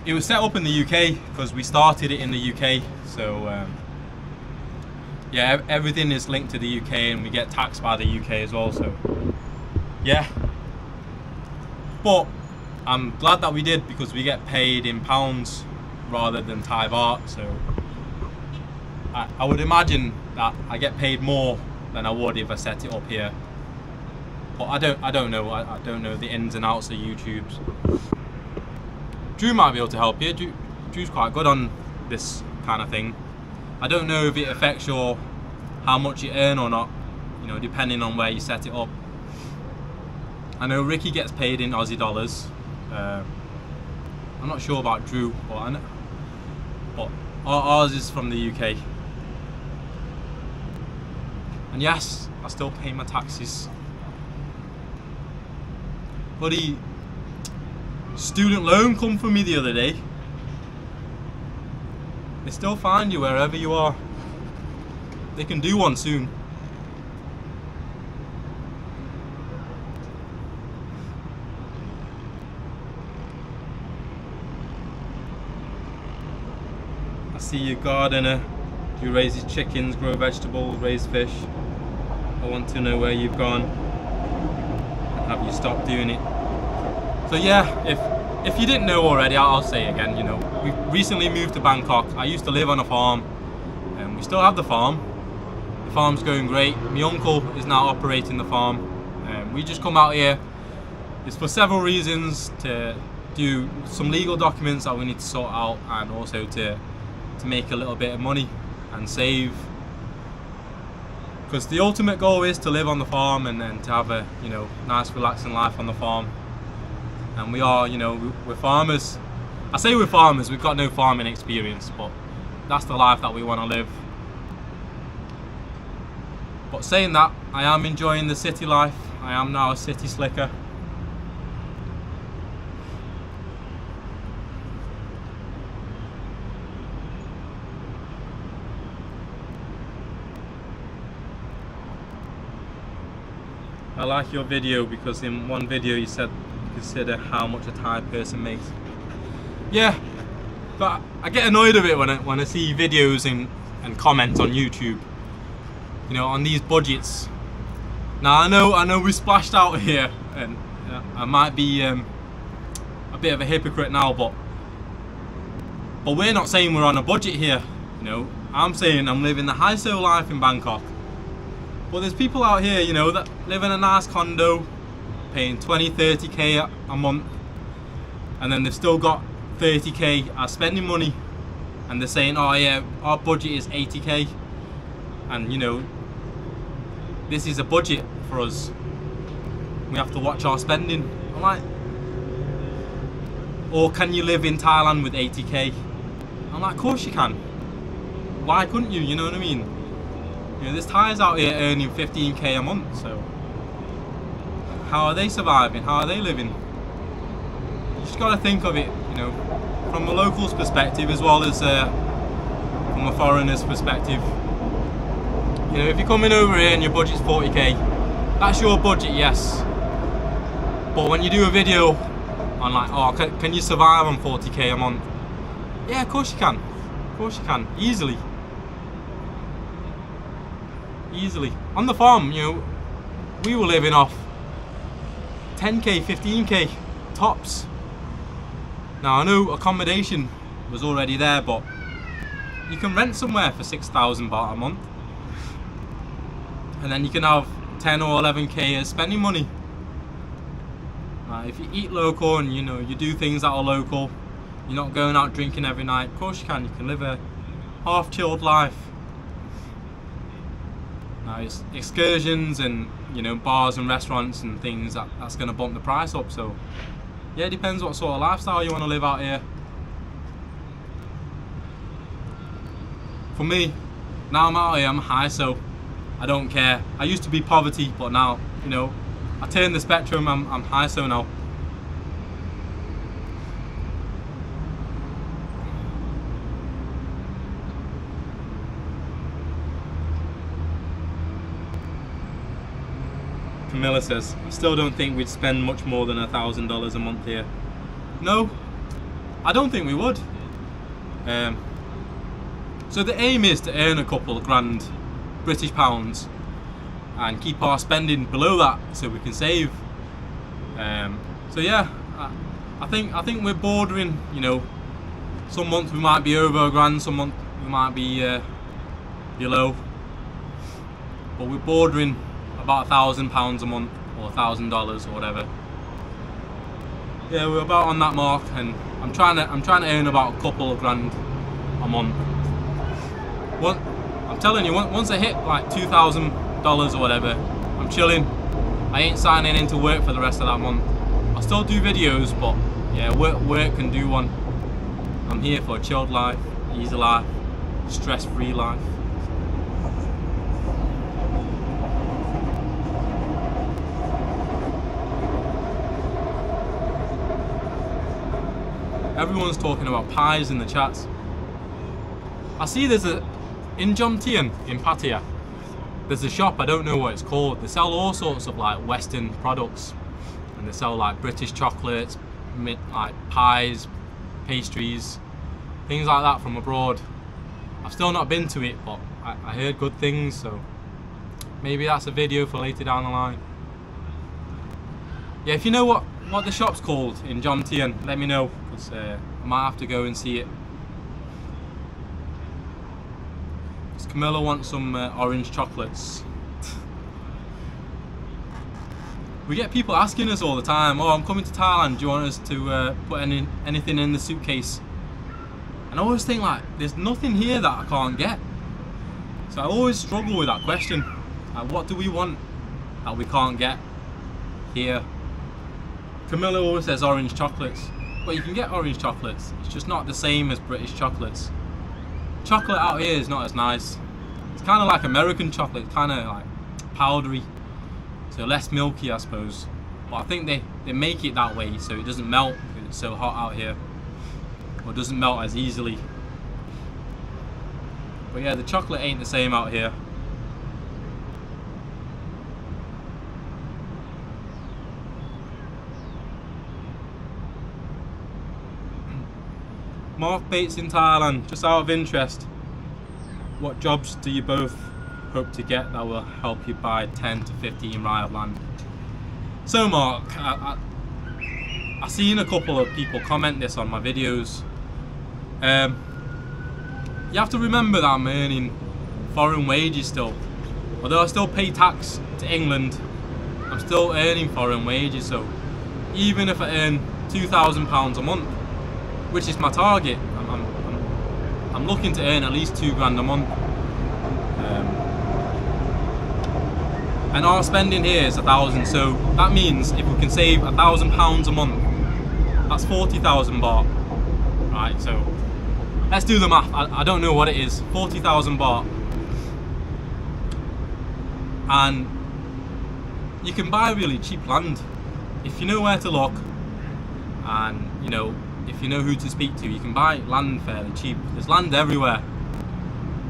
It was set up in the UK because we started it in the UK, so yeah, everything is linked to the UK and we get taxed by the UK as well, so yeah. But I'm glad that we did because we get paid in pounds rather than Thai baht, so I would imagine that I get paid more than I would if I set it up here. But I don't know. I don't know the ins and outs of YouTube's. Drew might be able to help you. Drew's quite good on this kind of thing. I don't know if it affects your how much you earn or not, you know, depending on where you set it up. I know Ricky gets paid in Aussie dollars, I'm not sure about Drew, but ours is from the UK. And yes, I still pay my taxes. Bloody student loan come for me the other day. They still find you wherever you are. They can do one soon. I see you gardener. You raise chickens, grow vegetables, raise fish. I want to know where you've gone and have you stopped doing it. So yeah, if you didn't know already, I'll say again, you know, we recently moved to Bangkok. I used to live on a farm, and we still have the farm. The farm's going great. My uncle is now operating the farm. We just come out here. It's for several reasons: to do some legal documents that we need to sort out, and also to make a little bit of money and save. Because the ultimate goal is to live on the farm and then to have a, you know, nice relaxing life on the farm. And we are, you know, we're farmers. I say we're farmers, we've got no farming experience, but that's the life that we want to live. But saying that, I am enjoying the city life. I am now a city slicker. I like your video because in one video you said consider how much a Thai person makes. Yeah, but I get annoyed of it when I see videos and comments on YouTube, you know, on these budgets. Now I know we splashed out here, and I might be a bit of a hypocrite now, but we're not saying we're on a budget here. You know, I'm saying I'm living the high-so life in Bangkok. But there's people out here, you know, that live in a nice condo, paying 20, 30k a month, and then they've still got 30k as spending money, and they're saying, oh yeah, our budget is 80k, and you know, this is a budget for us. We have to watch our spending. I'm like, or can you live in Thailand with 80k? I'm like, of course you can. Why couldn't you? You know what I mean? You know, there's Thais out here earning 15k a month, so how are they surviving? How are they living? You just got to think of it, you know, from a local's perspective as well as from a foreigner's perspective. You know, if you're coming over here and your budget's 40k, that's your budget, yes. But when you do a video on like, oh, can you survive on 40k a month? Yeah, of course you can. Of course you can, easily. Easily. On the farm, you know, we were living off 10k, 15k tops. Now I know accommodation was already there, but you can rent somewhere for 6,000 baht a month, and then you can have 10 or 11k as spending money. If you eat local and you know you do things that are local, you're not going out drinking every night, of course you can. You can live a half chilled life. Now it's excursions and, you know, bars and restaurants and things that's going to bump the price up. So yeah, it depends what sort of lifestyle you want to live out here. For me, now I'm out here, I'm high, so I don't care. I used to be poverty, but now, you know, I turn the spectrum. I'm high, so now. Camilla says, I still don't think we'd spend much more than $1,000 a month here. No, I don't think we would. So the aim is to earn a couple of grand British pounds and keep our spending below that so we can save. So yeah, I think we're bordering, you know, some months we might be over a grand, some months we might be below, but we're bordering about £1,000 a month or $1,000 or whatever. Yeah, we're about on that mark, and I'm trying to earn about a couple of grand a month. I'm telling you, once I hit like $2,000 or whatever, I'm chilling. I ain't signing into work for the rest of that month. I'll still do videos, but yeah, work can do one. I'm here for a chilled life, easy life, stress-free life. Everyone's talking about pies in the chats. I see there's in Jomtien in Pattaya, there's a shop, I don't know what it's called. They sell all sorts of like Western products, and they sell like British chocolates, like pies, pastries, things like that from abroad. I've still not been to it, but I heard good things, so maybe that's a video for later down the line. Yeah, if you know what the shop's called in Jomtien, let me know, because I might have to go and see it. Does Camilla want some orange chocolates? We get people asking us all the time, oh, I'm coming to Thailand, do you want us to put anything in the suitcase? And I always think, like, there's nothing here that I can't get. So I always struggle with that question. Like, what do we want that we can't get here? Camilla always says orange chocolates. But you can get orange chocolates. It's just not the same as British chocolates. Chocolate out here is not as nice. It's kind of like American chocolate, kind of like powdery. So less milky, I suppose. But I think they make it that way so it doesn't melt because it's so hot out here. Or doesn't melt as easily. But yeah, the chocolate ain't the same out here. Mark Bates in Thailand, just out of interest, what jobs do you both hope to get that will help you buy 10 to 15 rai of land? So Mark, I've seen a couple of people comment this on my videos. You have to remember that I'm earning foreign wages still. Although I still pay tax to England, I'm still earning foreign wages, so even if I earn £2,000 a month, which is my target, I'm looking to earn at least £2 grand a month. And our spending here is 1,000, so that means if we can save £1,000 a month, that's 40,000 baht. Right, so let's do the math. I don't know what it is. 40,000 baht. And you can buy really cheap land if you know where to look, and you know, if you know who to speak to, you can buy land fairly cheap. There's land everywhere.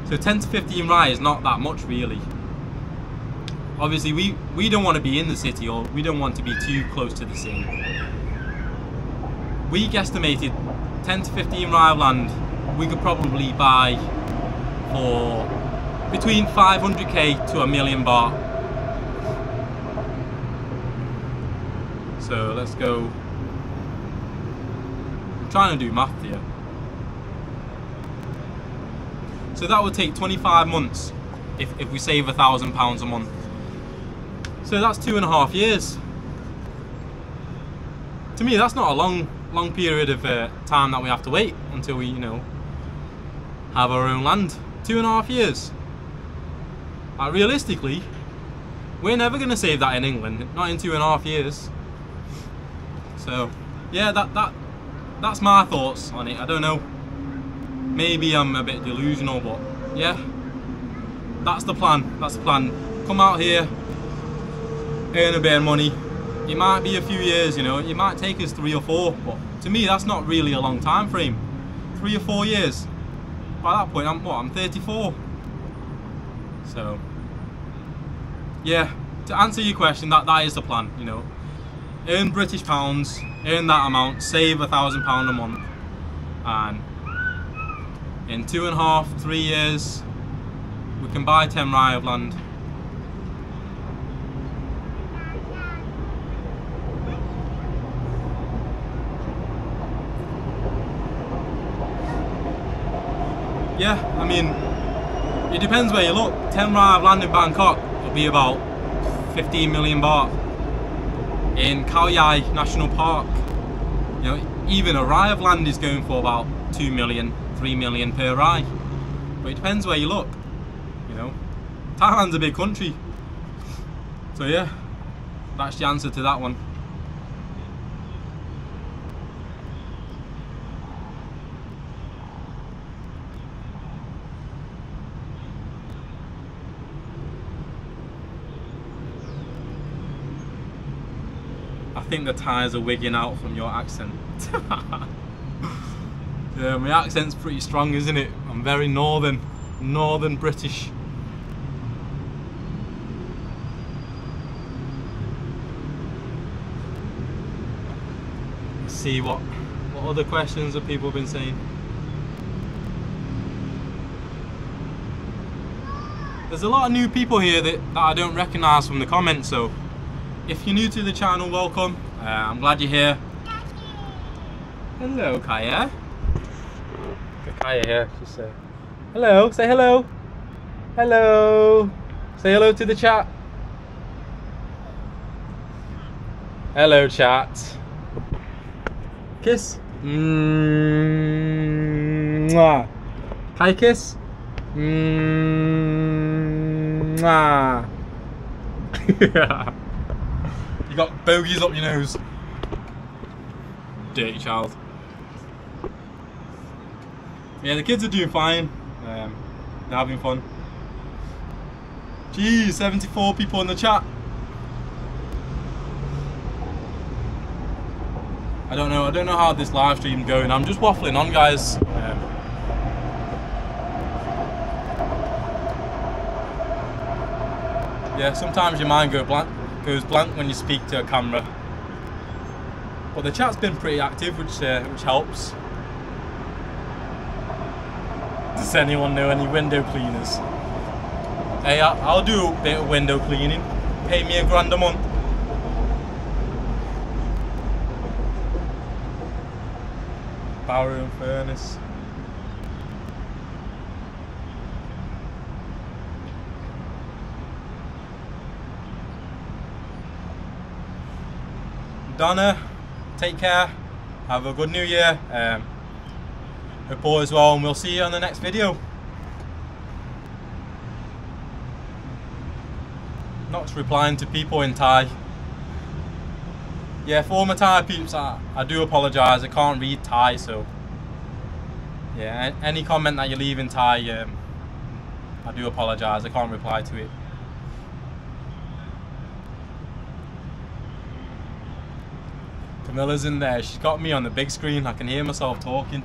So 10 to 15 rai is not that much really. Obviously we don't want to be in the city, or we don't want to be too close to the city. We guesstimated 10 to 15 rai of land we could probably buy for between 500k to a million baht. So let's go. I'm trying to do math here. So that would take 25 months if we save £1,000 a month. So that's 2.5 years. To me, that's not a long period of time that we have to wait until we, you know, have our own land. 2.5 years. Realistically, we're never going to save that in England, not in 2.5 years. So, yeah, that's my thoughts on it. I don't know. Maybe I'm a bit delusional, but yeah, that's the plan. That's the plan. Come out here, earn a bit of money. It might be a few years, you know. It might take us 3 or 4, but to me, that's not really a long time frame. 3 or 4 years. By that point, I'm 34. So, yeah. To answer your question, that is the plan. You know, earn British pounds, earn that amount, save £1,000 a month, and in 2.5, 3 years, we can buy 10 rai of land. Yeah, I mean, it depends where you look. 10 rai of land in Bangkok will be about 15 million baht. In Khao Yai National Park, you know, even a rai of land is going for about 2 million, 3 million per rai. But it depends where you look. You know, Thailand's a big country. So yeah, that's the answer to that one. I think the Thais are wigging out from your accent. Yeah, my accent's pretty strong, isn't it? I'm very northern British. Let's see what other questions have people been saying. There's a lot of new people here that I don't recognise from the comments, so if you're new to the channel, welcome. I'm glad you're here. Hello, Kaya. Got Kaya here. Just say hello. Say hello. Hello. Say hello to the chat. Hello, chat. Kiss. Mwah. Kaya kiss. Mwah. You got bogies up your nose. Dirty child. Yeah, the kids are doing fine. They're having fun. Geez, 74 people in the chat. I don't know how this live stream's going. I'm just waffling on, guys. Yeah, sometimes your mind goes blank when you speak to a camera. But the chat's been pretty active, which helps. Does anyone know any window cleaners? Hey, I'll do a bit of window cleaning. Pay me £1 a month. Barrow and furnace. Donna, take care. Have a good new year. Hope all is well, and we'll see you on the next video. Not replying to people in Thai. Yeah, for all my Thai peeps, I do apologise. I can't read Thai, so yeah, any comment that you leave in Thai, I do apologise. I can't reply to it. Camilla's in there. She's got me on the big screen. I can hear myself talking.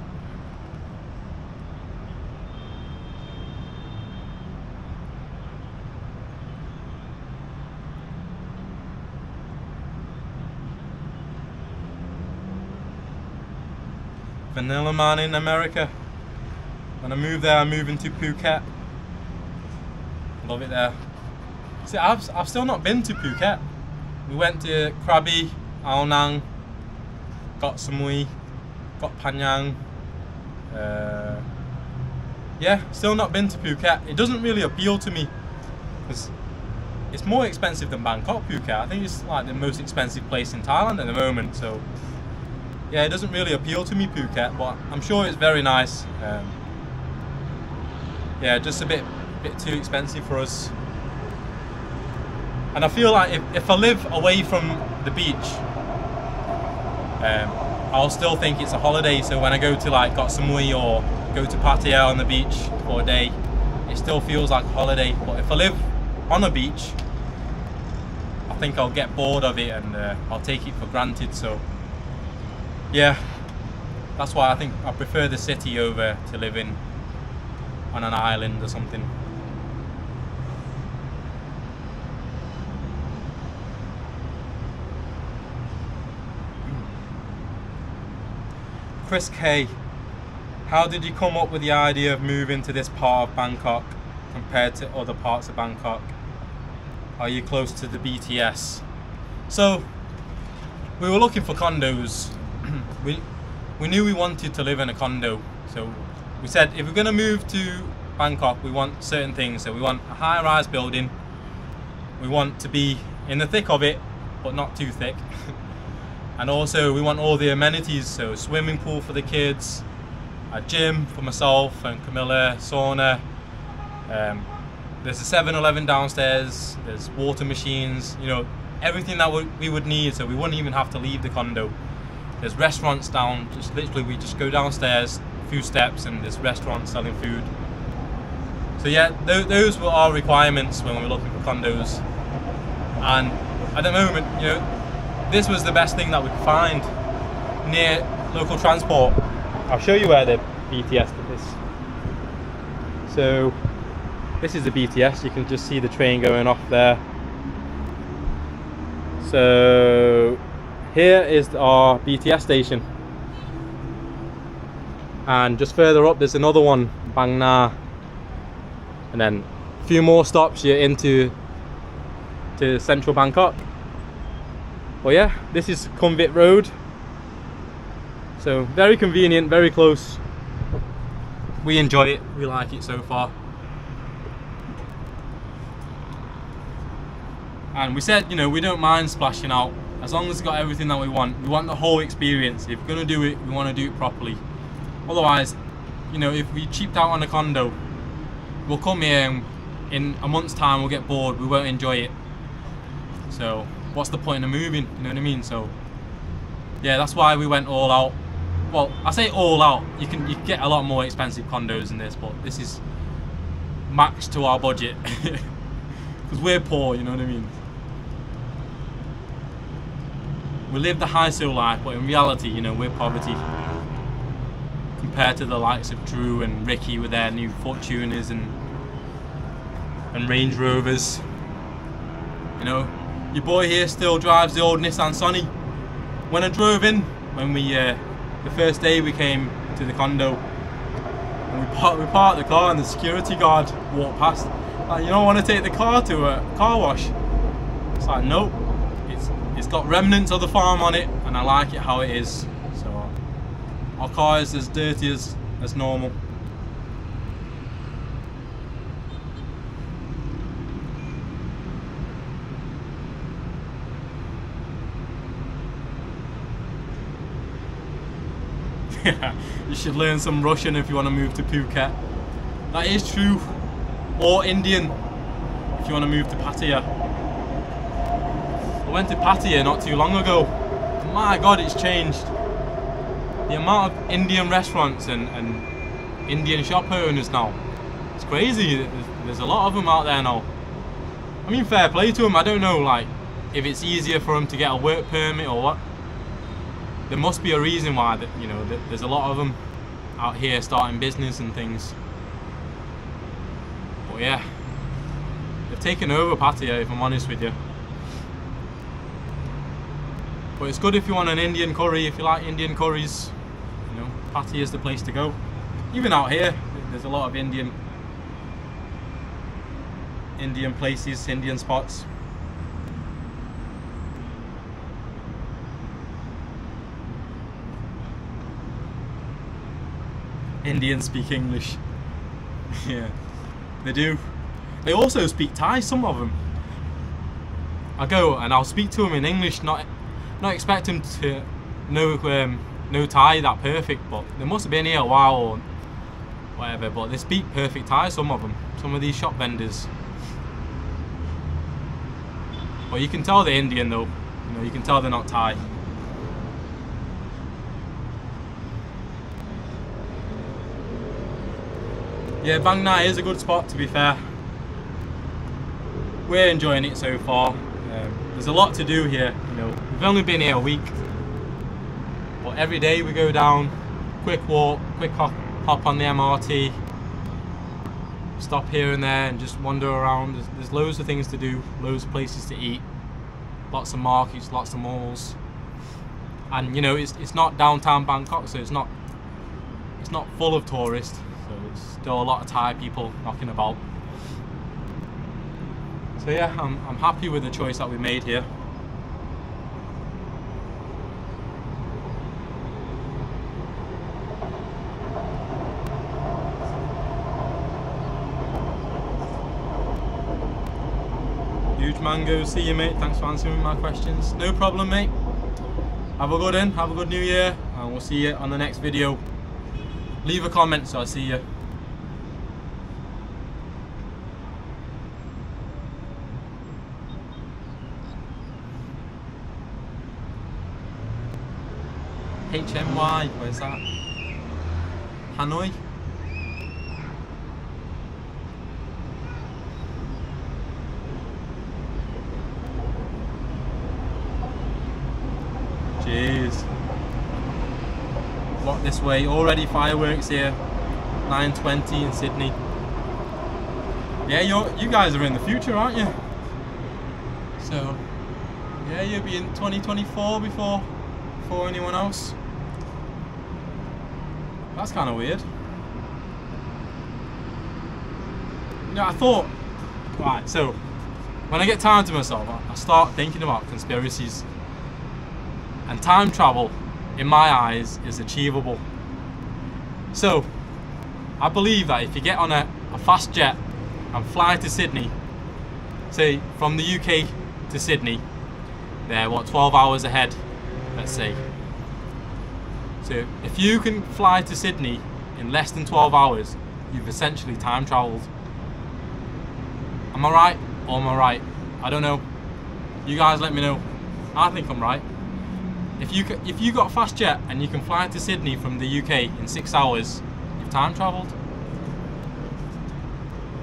Vanilla man in America. When I move there, I'm moving to Phuket. Love it there. See, I've still not been to Phuket. We went to Krabi, Ao Nang, got Samui, got Panyang. Yeah, still not been to Phuket. It doesn't really appeal to me because it's more expensive than Bangkok, Phuket. I think it's like the most expensive place in Thailand at the moment. So yeah, it doesn't really appeal to me, Phuket, but I'm sure it's very nice. Yeah, just a bit too expensive for us. And I feel like if I live away from the beach, I'll still think it's a holiday. So when I go to like Koh Samui or go to Pattaya on the beach for a day, it still feels like a holiday. But if I live on a beach, I think I'll get bored of it and I'll take it for granted. So yeah, that's why I think I prefer the city over to living on an island or something. Chris K, how did you come up with the idea of moving to this part of Bangkok compared to other parts of Bangkok? Are you close to the BTS? So we were looking for condos. We knew we wanted to live in a condo, so we said if we're going to move to Bangkok, we want certain things. So we want a high-rise building, we want to be in the thick of it but not too thick, and also we want all the amenities, so swimming pool for the kids, a gym for myself and Camilla, sauna, there's a 7-Eleven downstairs, there's water machines, you know, everything that we would need, so we wouldn't even have to leave the condo. There's restaurants down, just literally we just go downstairs a few steps and there's restaurants selling food. So yeah, those were our requirements when we were looking for condos. And at the moment, you know, this was the best thing that we could find near local transport. I'll show you where the BTS is. So this is the BTS. You can just see the train going off there. So here is our BTS station, and just further up there's another one, Bang Na, and then a few more stops you're into central Bangkok. Well, yeah, this is Convict Road, so very convenient, very close. We enjoy it, we like it so far. And we said, you know, we don't mind splashing out as long as it's got everything that we want. We want the whole experience. If we're going to do it, we want to do it properly. Otherwise, you know, if we cheaped out on a condo, we'll come here and in a month's time we'll get bored, we won't enjoy it. So what's the point of moving, you know what I mean? So yeah, that's why we went all out. Well, I say all out, you can get a lot more expensive condos than this, but this is max to our budget. Because we're poor, you know what I mean? We live the high soul life, but in reality, you know, we're poverty compared to the likes of Drew and Ricky with their new Fortuners and Range Rovers. You know, your boy here still drives the old Nissan Sunny. When I drove in, when we the first day we came to the condo, and we parked the car, and the security guard walked past. Like, you don't want to take the car to a car wash? It's like, nope. It's got remnants of the farm on it, and I like it how it is. So our car is as dirty as normal. You should learn some Russian if you want to move to Phuket. That is true. Or Indian if you want to move to Pattaya. I went to Pattaya not too long ago. My God, it's changed. The amount of Indian restaurants and Indian shop owners now, it's crazy. There's a lot of them out there now. I mean, fair play to them. I don't know, like, if it's easier for them to get a work permit or what. There must be a reason why that, you know, there's a lot of them out here starting business and things. But yeah, they've taken over Pattaya, if I'm honest with you. But it's good if you want an Indian curry, if you like Indian curries, you know, Pattaya is the place to go. Even out here, there's a lot of Indian places, Indian spots. Indians speak English. Yeah, they do. They also speak Thai, some of them. I go and I'll speak to them in English, not expect them to know Thai that perfect, but they must have been here a while or whatever, but they speak perfect Thai, some of them, some of these shop vendors. But you can tell they're Indian though, you know, you can tell they're not Thai. Yeah, Bang Na is a good spot, to be fair. We're enjoying it so far. There's a lot to do here, you know. We've only been here a week, but every day we go down, quick walk, quick hop on the MRT, stop here and there and just wander around. There's loads of things to do, loads of places to eat, lots of markets, lots of malls, and you know, it's not downtown Bangkok, so it's not full of tourists. So there's still a lot of Thai people knocking about. So yeah, I'm happy with the choice that we made here. Huge mango, see you mate, thanks for answering my questions. No problem mate. Have a good one, have a good new year, and we'll see you on the next video. Leave a comment so I see you. HMY, where's that? Hanoi? Jeez. Walk this way. Already fireworks here. 9:20 in Sydney. Yeah, you guys are in the future, aren't you? So, yeah, you'll be in 2024 before anyone else. That's kind of weird. You know, I thought, right, so when I get time to myself, I start thinking about conspiracies. And time travel, in my eyes, is achievable. So, I believe that if you get on a fast jet and fly to Sydney, say from the UK to Sydney, they're 12 hours ahead, let's say. So if you can fly to Sydney in less than 12 hours, you've essentially time travelled. Am I right or am I right? I don't know. You guys let me know. I think I'm right. If you got a fast jet and you can fly to Sydney from the UK in 6 hours, you've time travelled.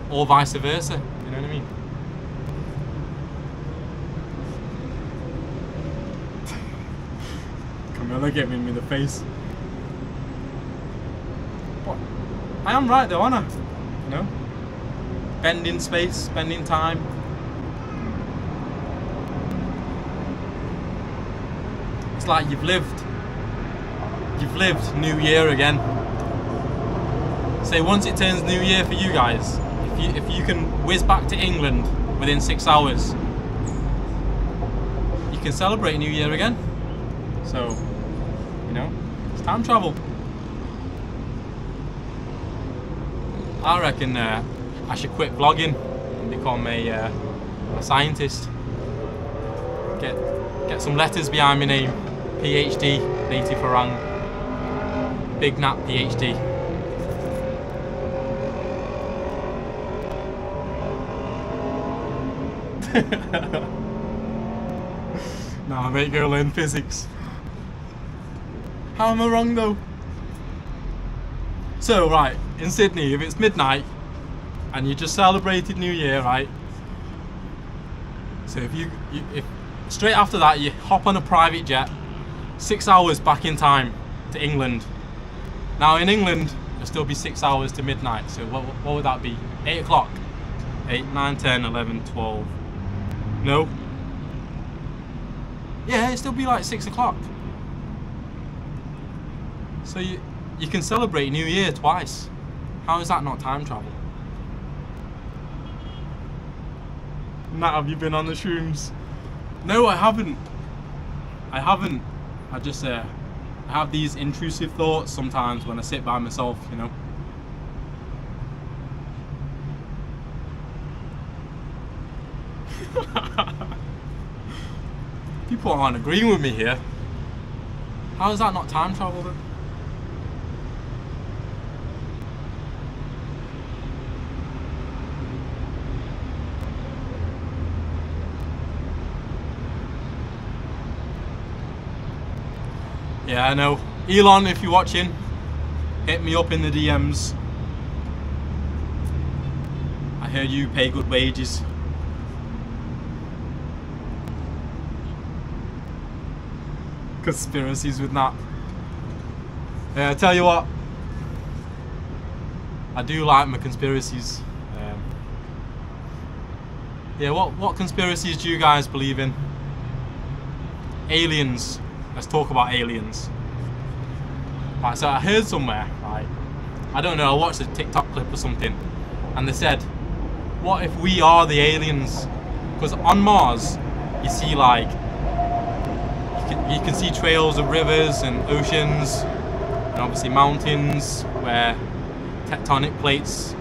Or vice versa, you know what I mean? Camilla get me in the face. What? I am right though, aren't I? You know? Bending space, bending time. It's like you've lived New Year again. Say once it turns New Year for you guys, if you can whiz back to England within 6 hours, you can celebrate New Year again. So, you know, it's time travel. I reckon I should quit vlogging and become a scientist. Get some letters behind my name. PhD, native Farang. Big Nat PhD. Nah, mate, go learn physics. How am I wrong though? So, right, in Sydney, if it's midnight and you just celebrated New Year, right? So if straight after that you hop on a private jet, 6 hours back in time to England. Now in England, it'll still be 6 hours to midnight. So what would that be? 8 o'clock? 8, 9, 10, 11, 12. No? Yeah, it'd still be like 6 o'clock. So you can celebrate New Year twice. How is that not time travel? Nat, have you been on the shrooms? No, I haven't. I just I have these intrusive thoughts sometimes when I sit by myself, you know. People aren't agreeing with me here. How is that not time travel then? Yeah, I know. Elon, if you're watching, hit me up in the DMs. I hear you pay good wages. Conspiracies with Nat. Yeah, I tell you what, I do like my conspiracies. Yeah, what conspiracies do you guys believe in? Aliens. Let's talk about aliens. Right, so I heard somewhere, right, I don't know, I watched a TikTok clip or something, and they said, what if we are the aliens? Because on Mars, you see like, you can see trails of rivers and oceans, and obviously mountains where tectonic plates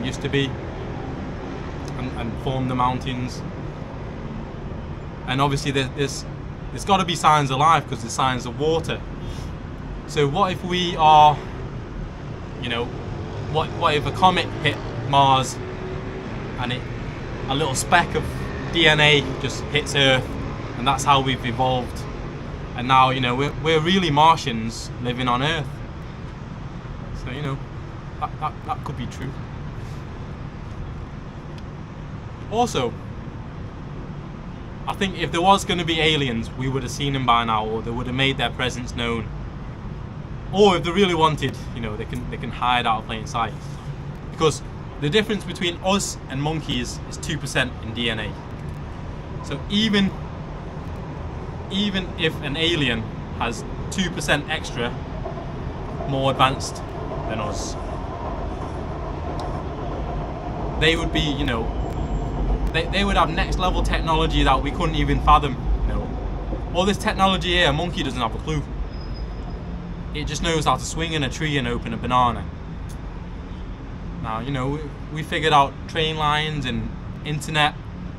used to be, and form the mountains. And obviously there's got to be signs of life because there's signs of water. So what if we are, you know, what if a comet hit Mars and a little speck of DNA just hits Earth, and that's how we've evolved, and now, you know, we're really Martians living on Earth. So, you know, that could be true. I think if there was going to be aliens, we would have seen them by now, or they would have made their presence known. Or if they really wanted, you know, they can hide out of plain sight. Because the difference between us and monkeys is 2% in DNA. So even if an alien has 2% extra more advanced than us, they would be, you know, they would have next level technology that we couldn't even fathom. You know, all this technology here, a monkey doesn't have a clue. It just knows how to swing in a tree and open a banana. Now, you know, we figured out train lines and internet.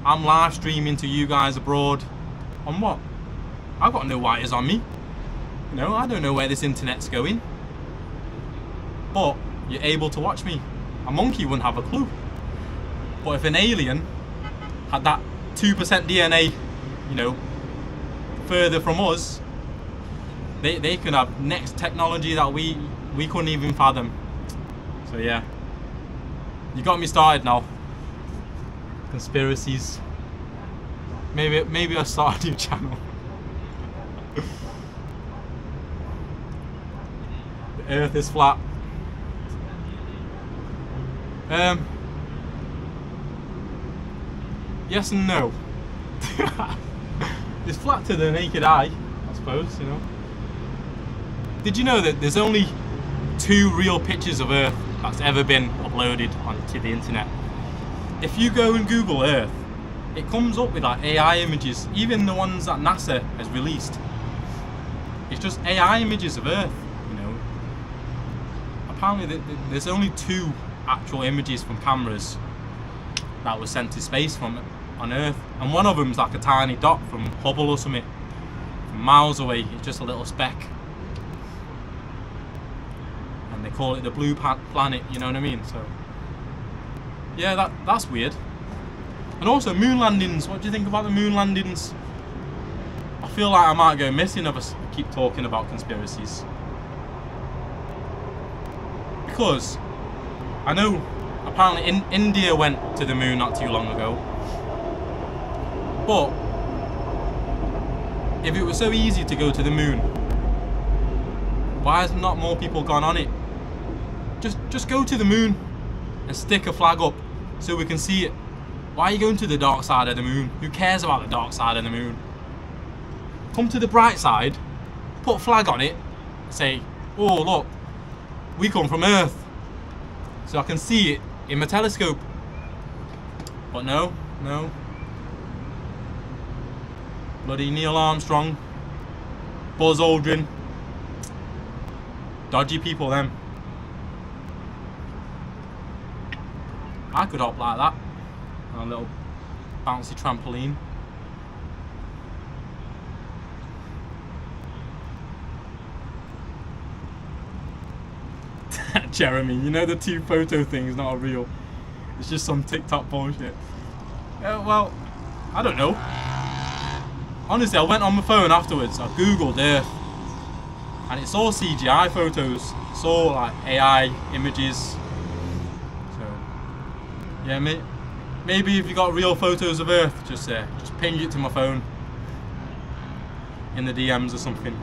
I'm live streaming to you guys abroad. On what? I've got no wires on me. You know, I don't know where this internet's going. But you're able to watch me. A monkey wouldn't have a clue. But if an alien had that 2% DNA, you know, further from us, they could have next technology that we couldn't even fathom. So yeah, you got me started now. Conspiracies. Maybe I'll start a new channel. The Earth is flat. Yes and no. It's flat to the naked eye, I suppose, you know. Did you know that there's only 2 real pictures of Earth that's ever been uploaded onto the internet? If you go and Google Earth, it comes up with like AI images, even the ones that NASA has released. It's just AI images of Earth, you know. Apparently there's only 2 actual images from cameras that were sent to space on Earth, and one of them's like a tiny dot from Hubble or something, from miles away. It's just a little speck. They call it the blue planet, you know what I mean? So yeah, that's weird. And also moon landings. What do you think about the moon landings? I feel like I might go missing if I keep talking about conspiracies, because I know apparently India went to the moon not too long ago. But if it was so easy to go to the moon, why has not more people gone on it? Just go to the moon and stick a flag up so we can see it. Why are you going to the dark side of the moon? Who cares about the dark side of the moon? Come to the bright side, put a flag on it, say, oh look, we come from Earth, so I can see it in my telescope. But no. Bloody Neil Armstrong, Buzz Aldrin, dodgy people them. I could hop like that on a little bouncy trampoline. Jeremy, you know the 2 photo thing is not real. It's just some TikTok bullshit. Well, I don't know. Honestly, I went on my phone afterwards, I googled Earth, and it's all CGI photos. It's all like AI images. Yeah, maybe if you got real photos of Earth, just ping it to my phone in the DMs or something.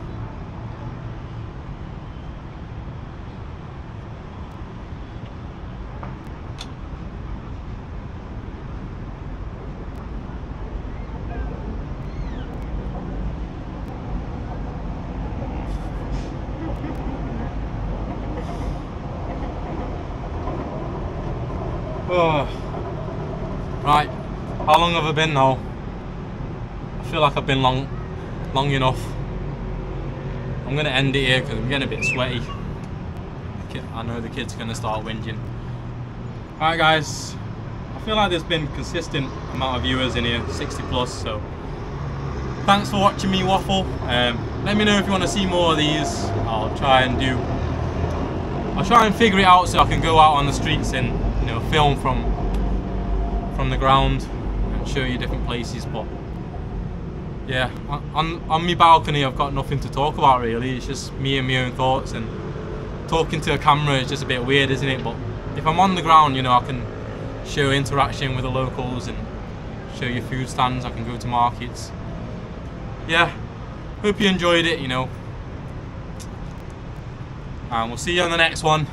Oh. Right, how long have I been now? I feel like I've been long enough. I'm gonna end it here because I'm getting a bit sweaty. I know the kids are gonna start whinging. Alright guys, I feel like there's been consistent amount of viewers in here, 60 plus, so thanks for watching me waffle. Let me know if you want to see more of these. I'll try and figure it out so I can go out on the streets and, you know, film from the ground and show you different places. But yeah, on my balcony I've got nothing to talk about really. It's just me and my own thoughts, and talking to a camera is just a bit weird, isn't it? But if I'm on the ground, you know, I can show interaction with the locals and show you food stands. I can go to markets. Yeah, hope you enjoyed it, you know. And we'll see you on the next one.